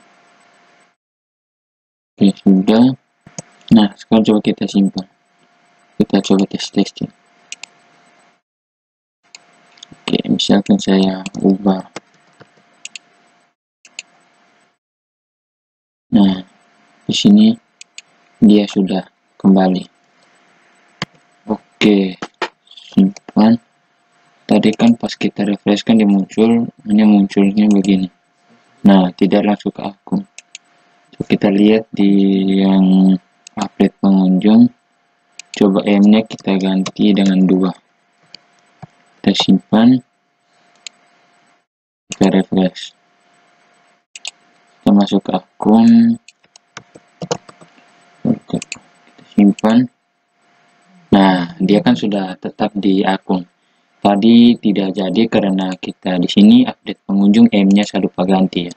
Oke, sudah. Nah, sekarang coba kita simpan. Kita coba testing. Oke, misalkan saya ubah. Nah, di sini dia sudah kembali. Oke, simpan. Tadi kan pas kita refresh kan dia muncul, hanya munculnya begini. Nah, tidak langsung ke akun. Coba kita lihat di yang update pengunjung. Coba M-nya kita ganti dengan 2. Kita simpan. Kita refresh. Kita masuk ke akun. Kita simpan. Nah, dia kan sudah tetap di akun. Tadi tidak jadi karena kita di sini update pengunjung M-nya saya lupa ganti ya.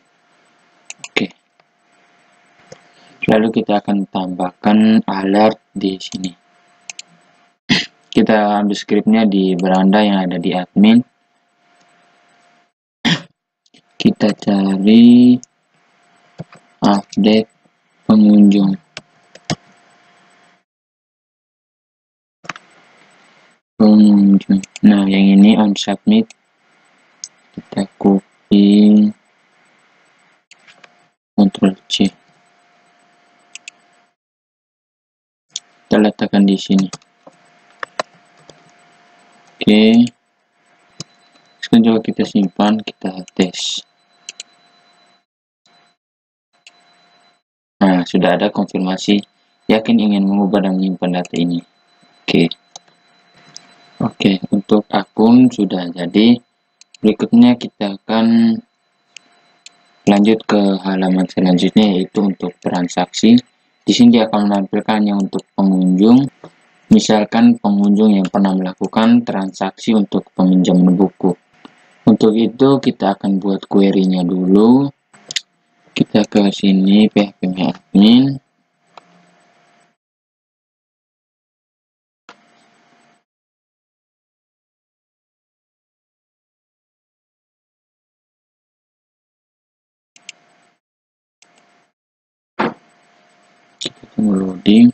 Oke. Lalu kita akan tambahkan alert di sini. Kita ambil scriptnya di beranda yang ada di admin. Kita cari update pengunjung. Nah, yang ini on submit. Kita copy, Ctrl C. Kita letakkan di sini. Oke. Sekarang coba kita simpan, kita tes. Nah, sudah ada konfirmasi yakin ingin mengubah dan menyimpan data ini. Oke, untuk akun sudah jadi. Berikutnya kita akan lanjut ke halaman selanjutnya, yaitu untuk transaksi. Di sini dia akan menampilkannya untuk pengunjung. Misalkan pengunjung yang pernah melakukan transaksi untuk peminjaman buku. Untuk itu kita akan buat query-nya dulu. Kita ke sini PHP admin. Kita tunggu loading.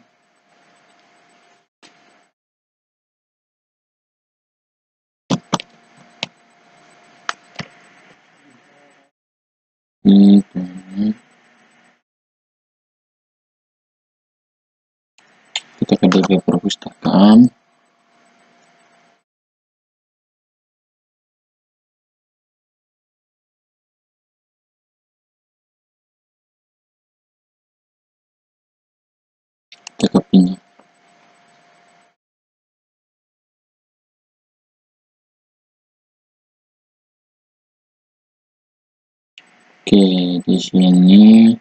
Ini simpan. Kita pinjam. Oke, di sini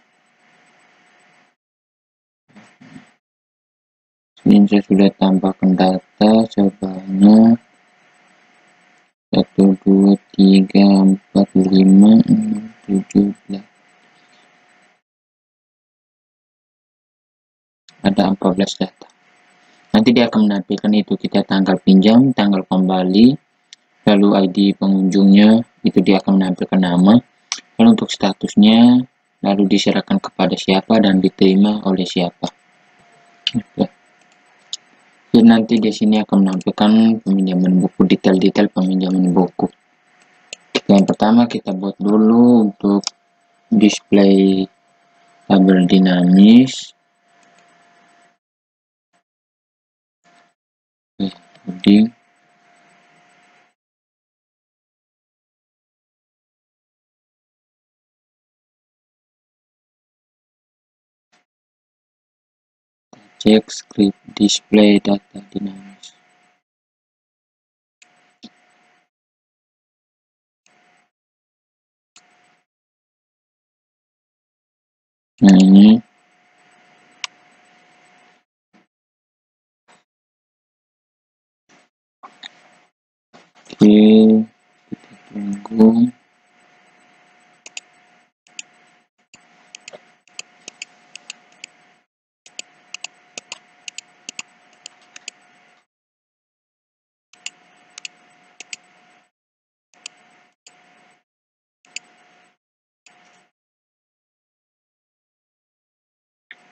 saya sudah tambahkan data sebanyak 1, 2, 3, 4, 5, 6, 7, 8. Ada 14 data. Nanti dia akan menampilkan itu, kita tanggal pinjam, tanggal kembali, lalu ID pengunjungnya, itu dia akan menampilkan nama, lalu untuk statusnya, lalu diserahkan kepada siapa dan diterima oleh siapa. Oke. Jadi nanti di sini akan menampilkan peminjaman buku, detail-detail peminjaman buku. Yang pertama kita buat dulu untuk display tabel dinamis. Heading. Cek script display data dinamis. Nah ini oke, kita tunggu.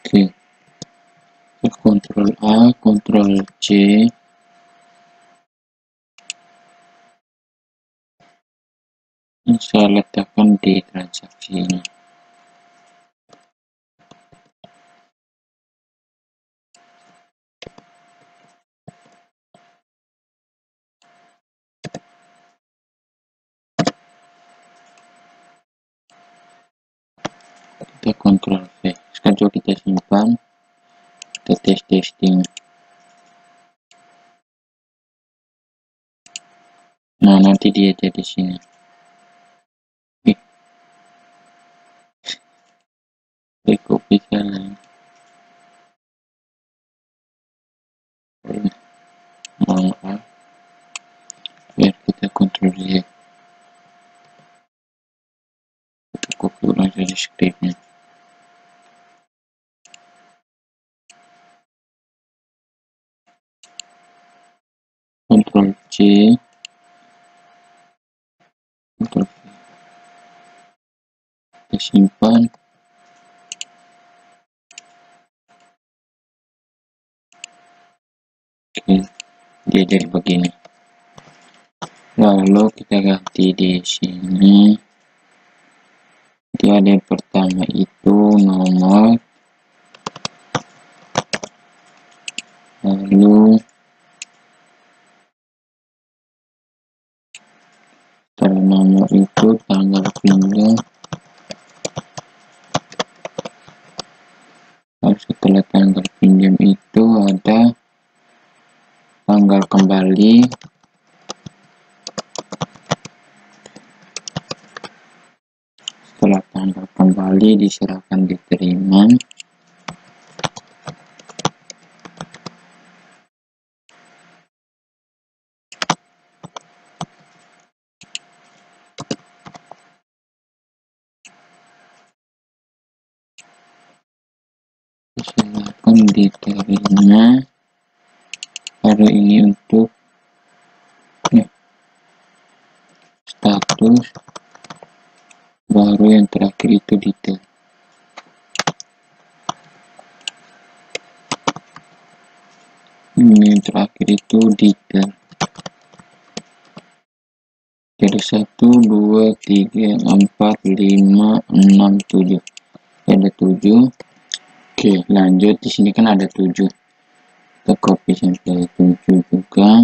Oke, Ctrl A, Ctrl C. Ini saya letakkan di transaksi ini. Kita Ctrl V. Sekarang coba kita simpan. Kita testing. Nah, nanti dia jadi sini. Copy salah. Maaf. Biar kita Ctrl Z. Kita copy ulang saja scriptnya. Ctrl C, Ctrl V. Kita simpan. Oke, dia jadi begini. Lalu kita ganti di sini. Dia ada yang pertama itu nomor, lalu setelah nomor itu tanggal pinjam, lalu setelah tanggal pinjam itu ada tanggal kembali, setelah tanggal kembali diserahkan diterima, diserahkan diterima. Lalu ini untuk status, baru yang terakhir itu detail. Ini yang terakhir itu detail. Jadi 1, 2, 3, 4, 5, 6, 7. Ada 7. Oke, lanjut. Di sini kan ada 7. kita copy sampai 7 juga,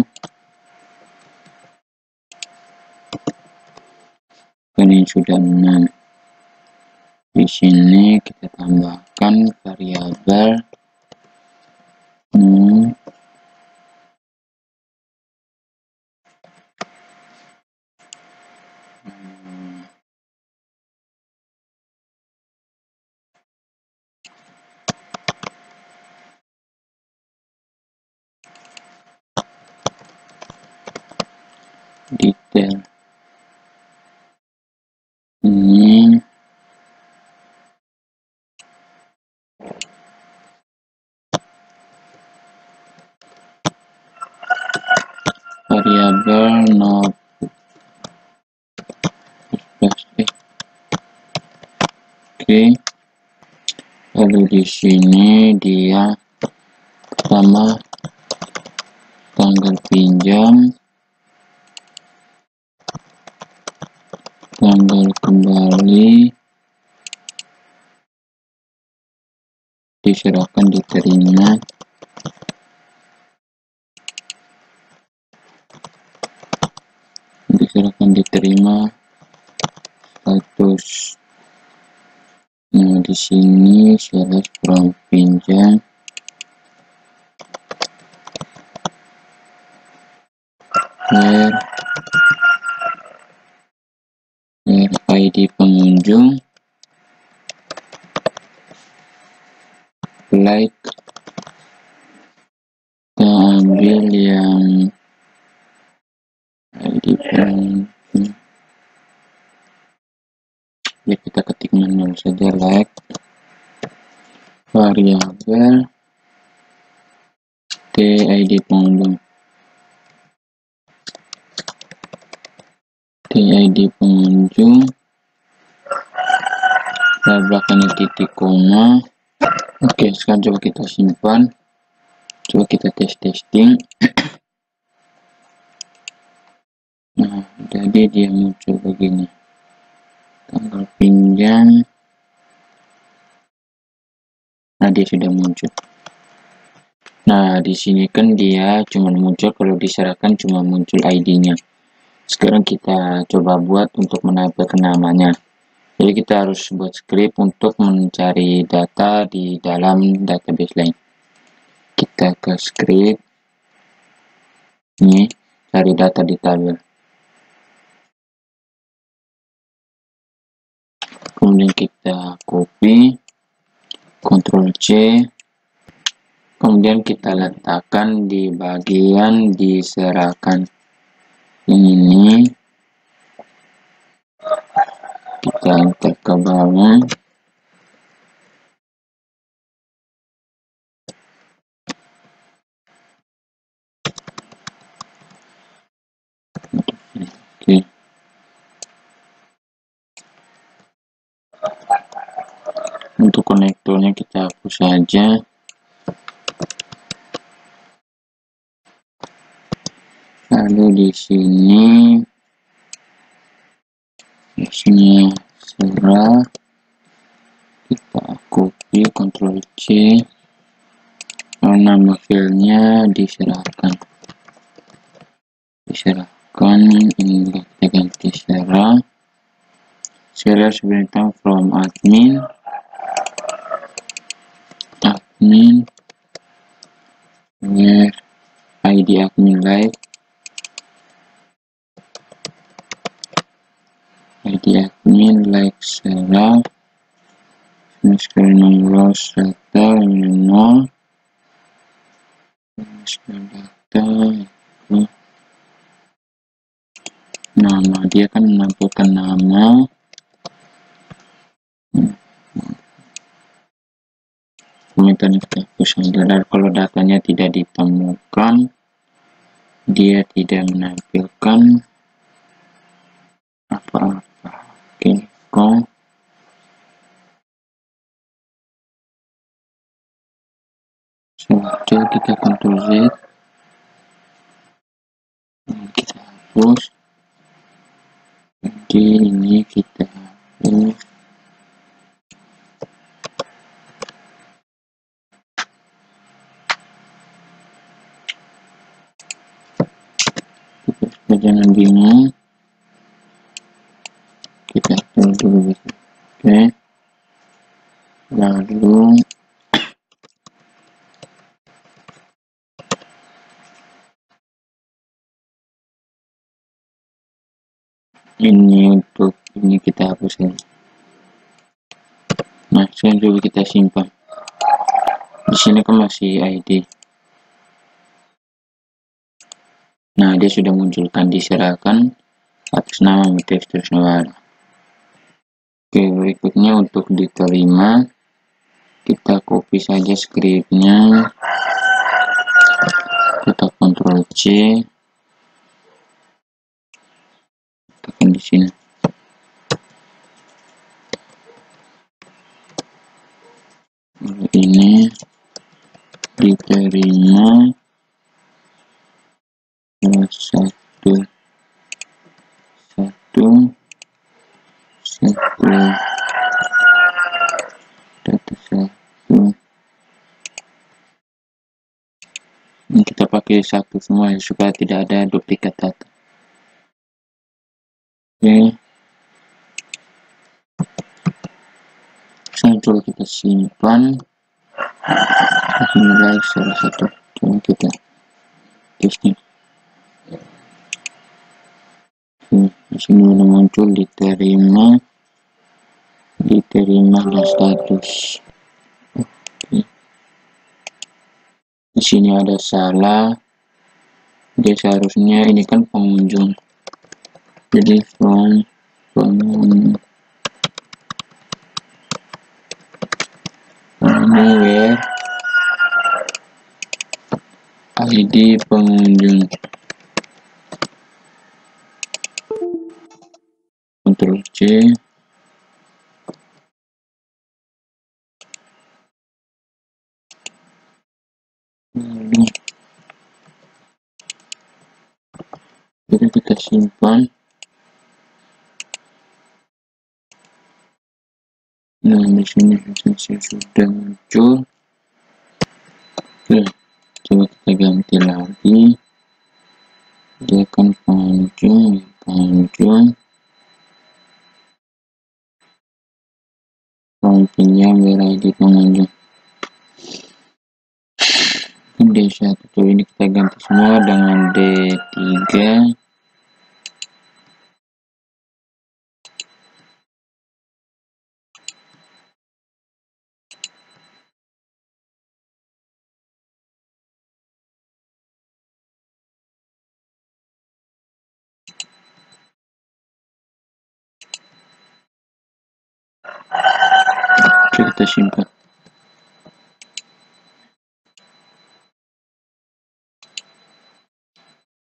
dan ini sudah 6. Di sini kita tambahkan variabel detail. Ini variabel notebook. Oke, lalu di sini dia pertama tanggal pinjam, tanggal kembali, diserahkan, diterima, diserahkan, diterima, status. Nah, di sini slash from pinjam, where ID pengunjung, like, kita ambil yang ID pengunjung, ya kita ketik manual saja, like, variabel TID pengunjung, TID pengunjung, belakangnya titik koma. Oke, sekarang coba kita simpan, coba kita testing. Nah, jadi dia muncul begini, tanggal pinjam. Nah, dia sudah muncul. Nah, di sini kan dia cuma muncul kalau diserahkan, cuma muncul ID-nya. Sekarang kita coba buat untuk menempelkan namanya. Jadi kita harus buat script untuk mencari data di dalam database lain. Kita ke script ini, cari data di tabel. Kemudian kita copy, Ctrl C, kemudian kita letakkan di bagian diserahkan ini, kita enter ke bawah. Oke. Untuk konektornya kita hapus saja. Lalu di sini serah, kita copy, Ctrl C, nama filenya diserahkan, ini kita ganti serah sebentar from admin, where ID admin like, ID admin like serah, sekarang nomor data ini 0, data itu nama, dia kan menampilkan nama. Komentarnya kita hapus saja. Kalau datanya tidak ditemukan, dia tidak menampilkan apa-apa. Oke, kok saja kita Ctrl Z, kita hapus. Jadi ini kita hapus. jangan bingung, kita atur dulu. Oke, lalu ini untuk ini kita hapus ya. Nah, sekarang coba kita simpan. Di sini kan masih ID. Nah, dia sudah munculkan diserahkan atas nama Mattheus Trisnawara. Oke, berikutnya untuk diterima, kita copy saja skripnya, kita Ctrl C, tekan di sini. Ini diterima satu data satu. Ini kita pakai satu semua ya, supaya tidak ada duplikat data. Oke, coba kita simpan. Nilai salah satu, coba kita tesnya. Di sini udah muncul diterima dan status. Oke. Di sini ada salah, dia seharusnya ini kan pengunjung, jadi from where ID pengunjung. Ctrl C, lalu jadi kita simpan. Nah, di sini hasilnya sudah muncul. Oke, coba kita ganti lagi. Dia akan pengunjung, pinjam ID pengunjung. D1, coba ini kita ganti semua dengan D3. Kita simpan.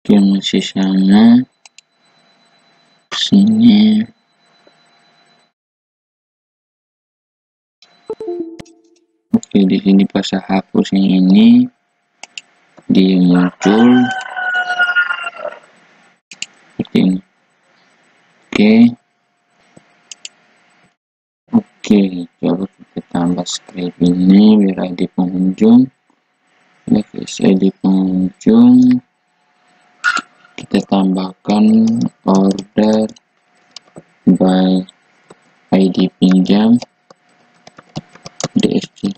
Oke, masih sama. Sini. Oke, di sini pas hapus yang ini, dia muncul seperti ini. Oke, coba kita tambah script ini biar ID pengunjung. ID pengunjung, kita tambahkan order by ID pinjam DSC.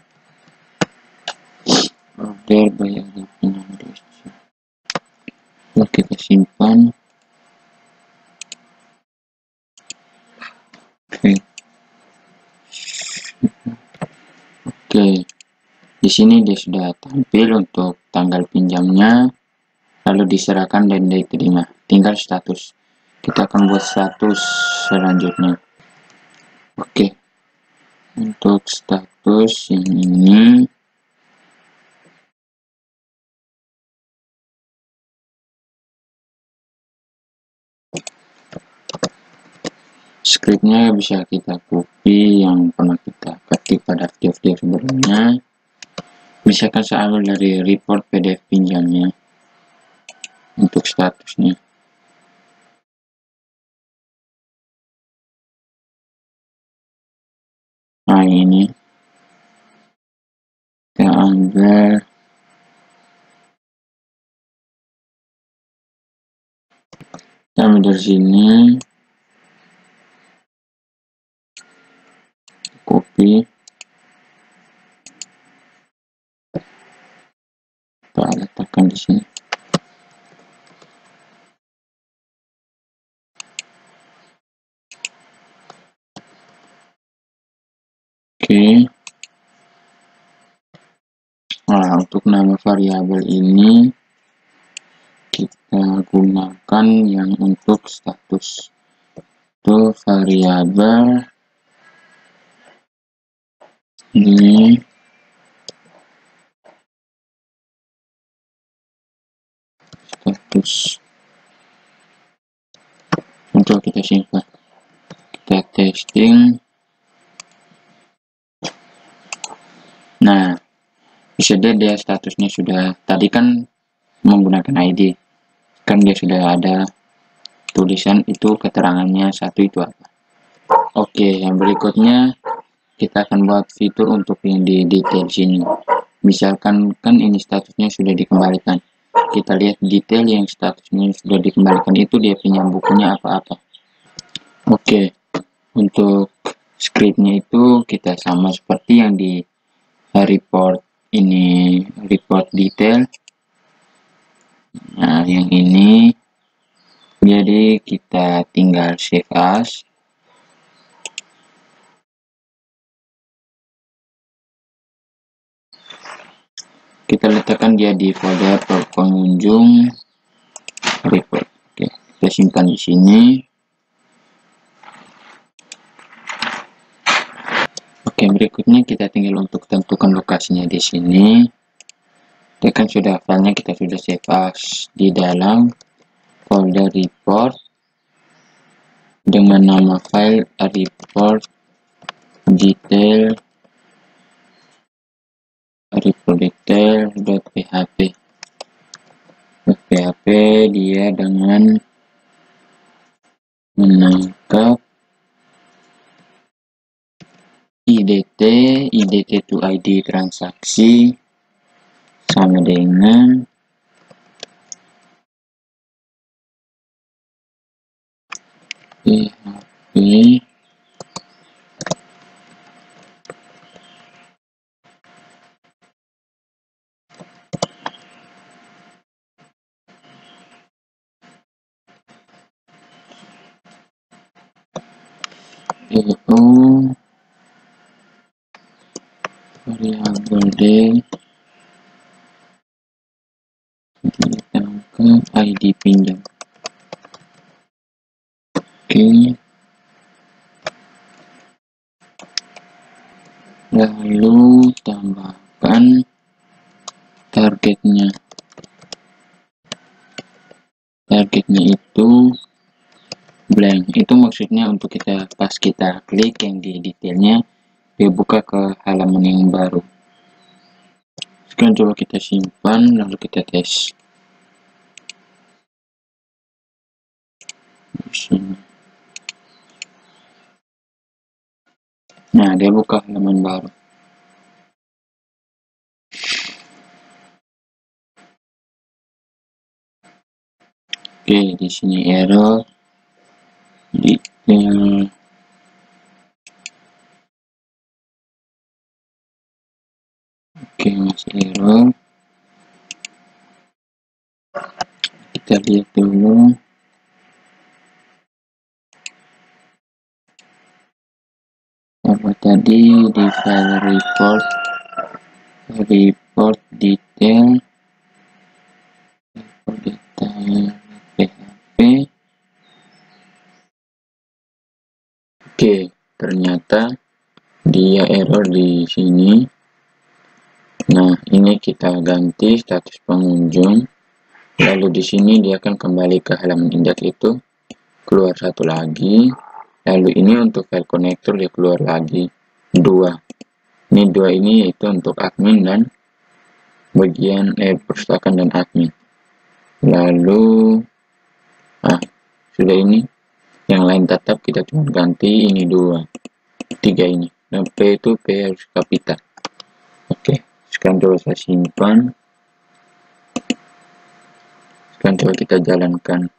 Order by ID pinjam DSC. Lalu kita simpan. Oke, di sini dia sudah tampil untuk tanggal pinjamnya, lalu diserahkan dan diterima. Tinggal status. Kita akan buat status selanjutnya. Oke, untuk status yang ini scriptnya bisa kita copy yang pernah kita ketik pada artikel sebelumnya. Misalkan saya ambil dari report PDF pinjamnya untuk statusnya. Nah, ini kita ambil Kita ambil dari sini, copy, kita letakkan di sini. Oke. Nah, untuk nama variabel ini kita gunakan yang untuk status. Itu variabel ini status. Untuk kita simpan, kita testing. Nah, bisa dia statusnya sudah, tadi kan menggunakan ID, kan dia sudah ada tulisan itu keterangannya satu itu apa. Oke, yang berikutnya kita akan buat fitur untuk yang di detail sini. Misalkan kan ini statusnya sudah dikembalikan, kita lihat detail yang statusnya sudah dikembalikan itu dia penyambungnya apa-apa. Oke, untuk scriptnya itu kita sama seperti yang di report ini, report detail. Nah, yang ini jadi kita tinggal save as. Kita letakkan dia di folder pengunjung report. Oke, kita simpan di sini. Oke, berikutnya kita tinggal untuk tentukan lokasinya di sini. Kita kan sudah filenya kita sudah save as di dalam folder report dengan nama file report detail.php. Dia dengan menangkap IDT to ID transaksi sama dengan PHP EO variabel D ditangkap ID pinjam. Oke, lalu tambahkan targetnya itu blank. Itu maksudnya untuk kita pas kita klik yang di detailnya dia buka ke halaman yang baru. Sekarang coba kita simpan lalu kita tes di sini. Nah, dia buka halaman baru. Oke, di sini error detail. Oke, masih error. Kita lihat dulu. Apa tadi di file report detail PHP. Oke, ternyata dia error di sini. Nah, ini kita ganti status pengunjung. Lalu di sini dia akan kembali ke halaman indeks itu, keluar satu lagi. Lalu ini untuk file connector dia keluar lagi 2. Ini 2 ini yaitu untuk admin dan bagian perpustakaan dan admin. Lalu sudah ini yang lain tetap kita cuma ganti ini 2, 3 ini. Dan P itu P harus kapital. Oke, sekarang coba saya simpan. Sekarang coba kita jalankan.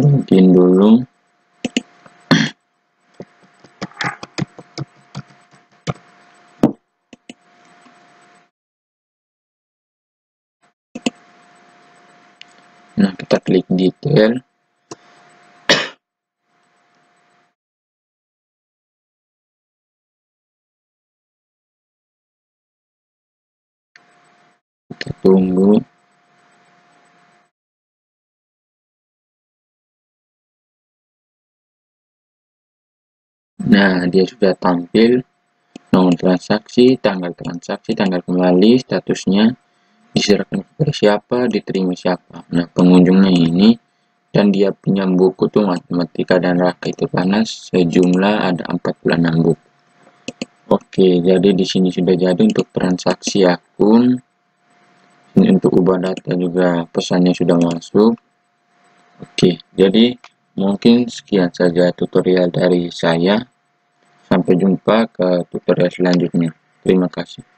login dulu. Nah, kita klik detail. Kita tunggu. Nah, dia sudah tampil. Nomor transaksi, tanggal kembali, statusnya, diserahkan kepada siapa, diterima siapa. Nah, pengunjungnya ini, dan dia punya buku tuh Matematika dan Raka itu Panas, sejumlah ada 46 buku. Oke, jadi di sini sudah jadi untuk transaksi akun. Ini untuk ubah data juga pesannya sudah masuk. Oke, jadi mungkin sekian saja tutorial dari saya. Sampai jumpa ke tutorial selanjutnya. Terima kasih.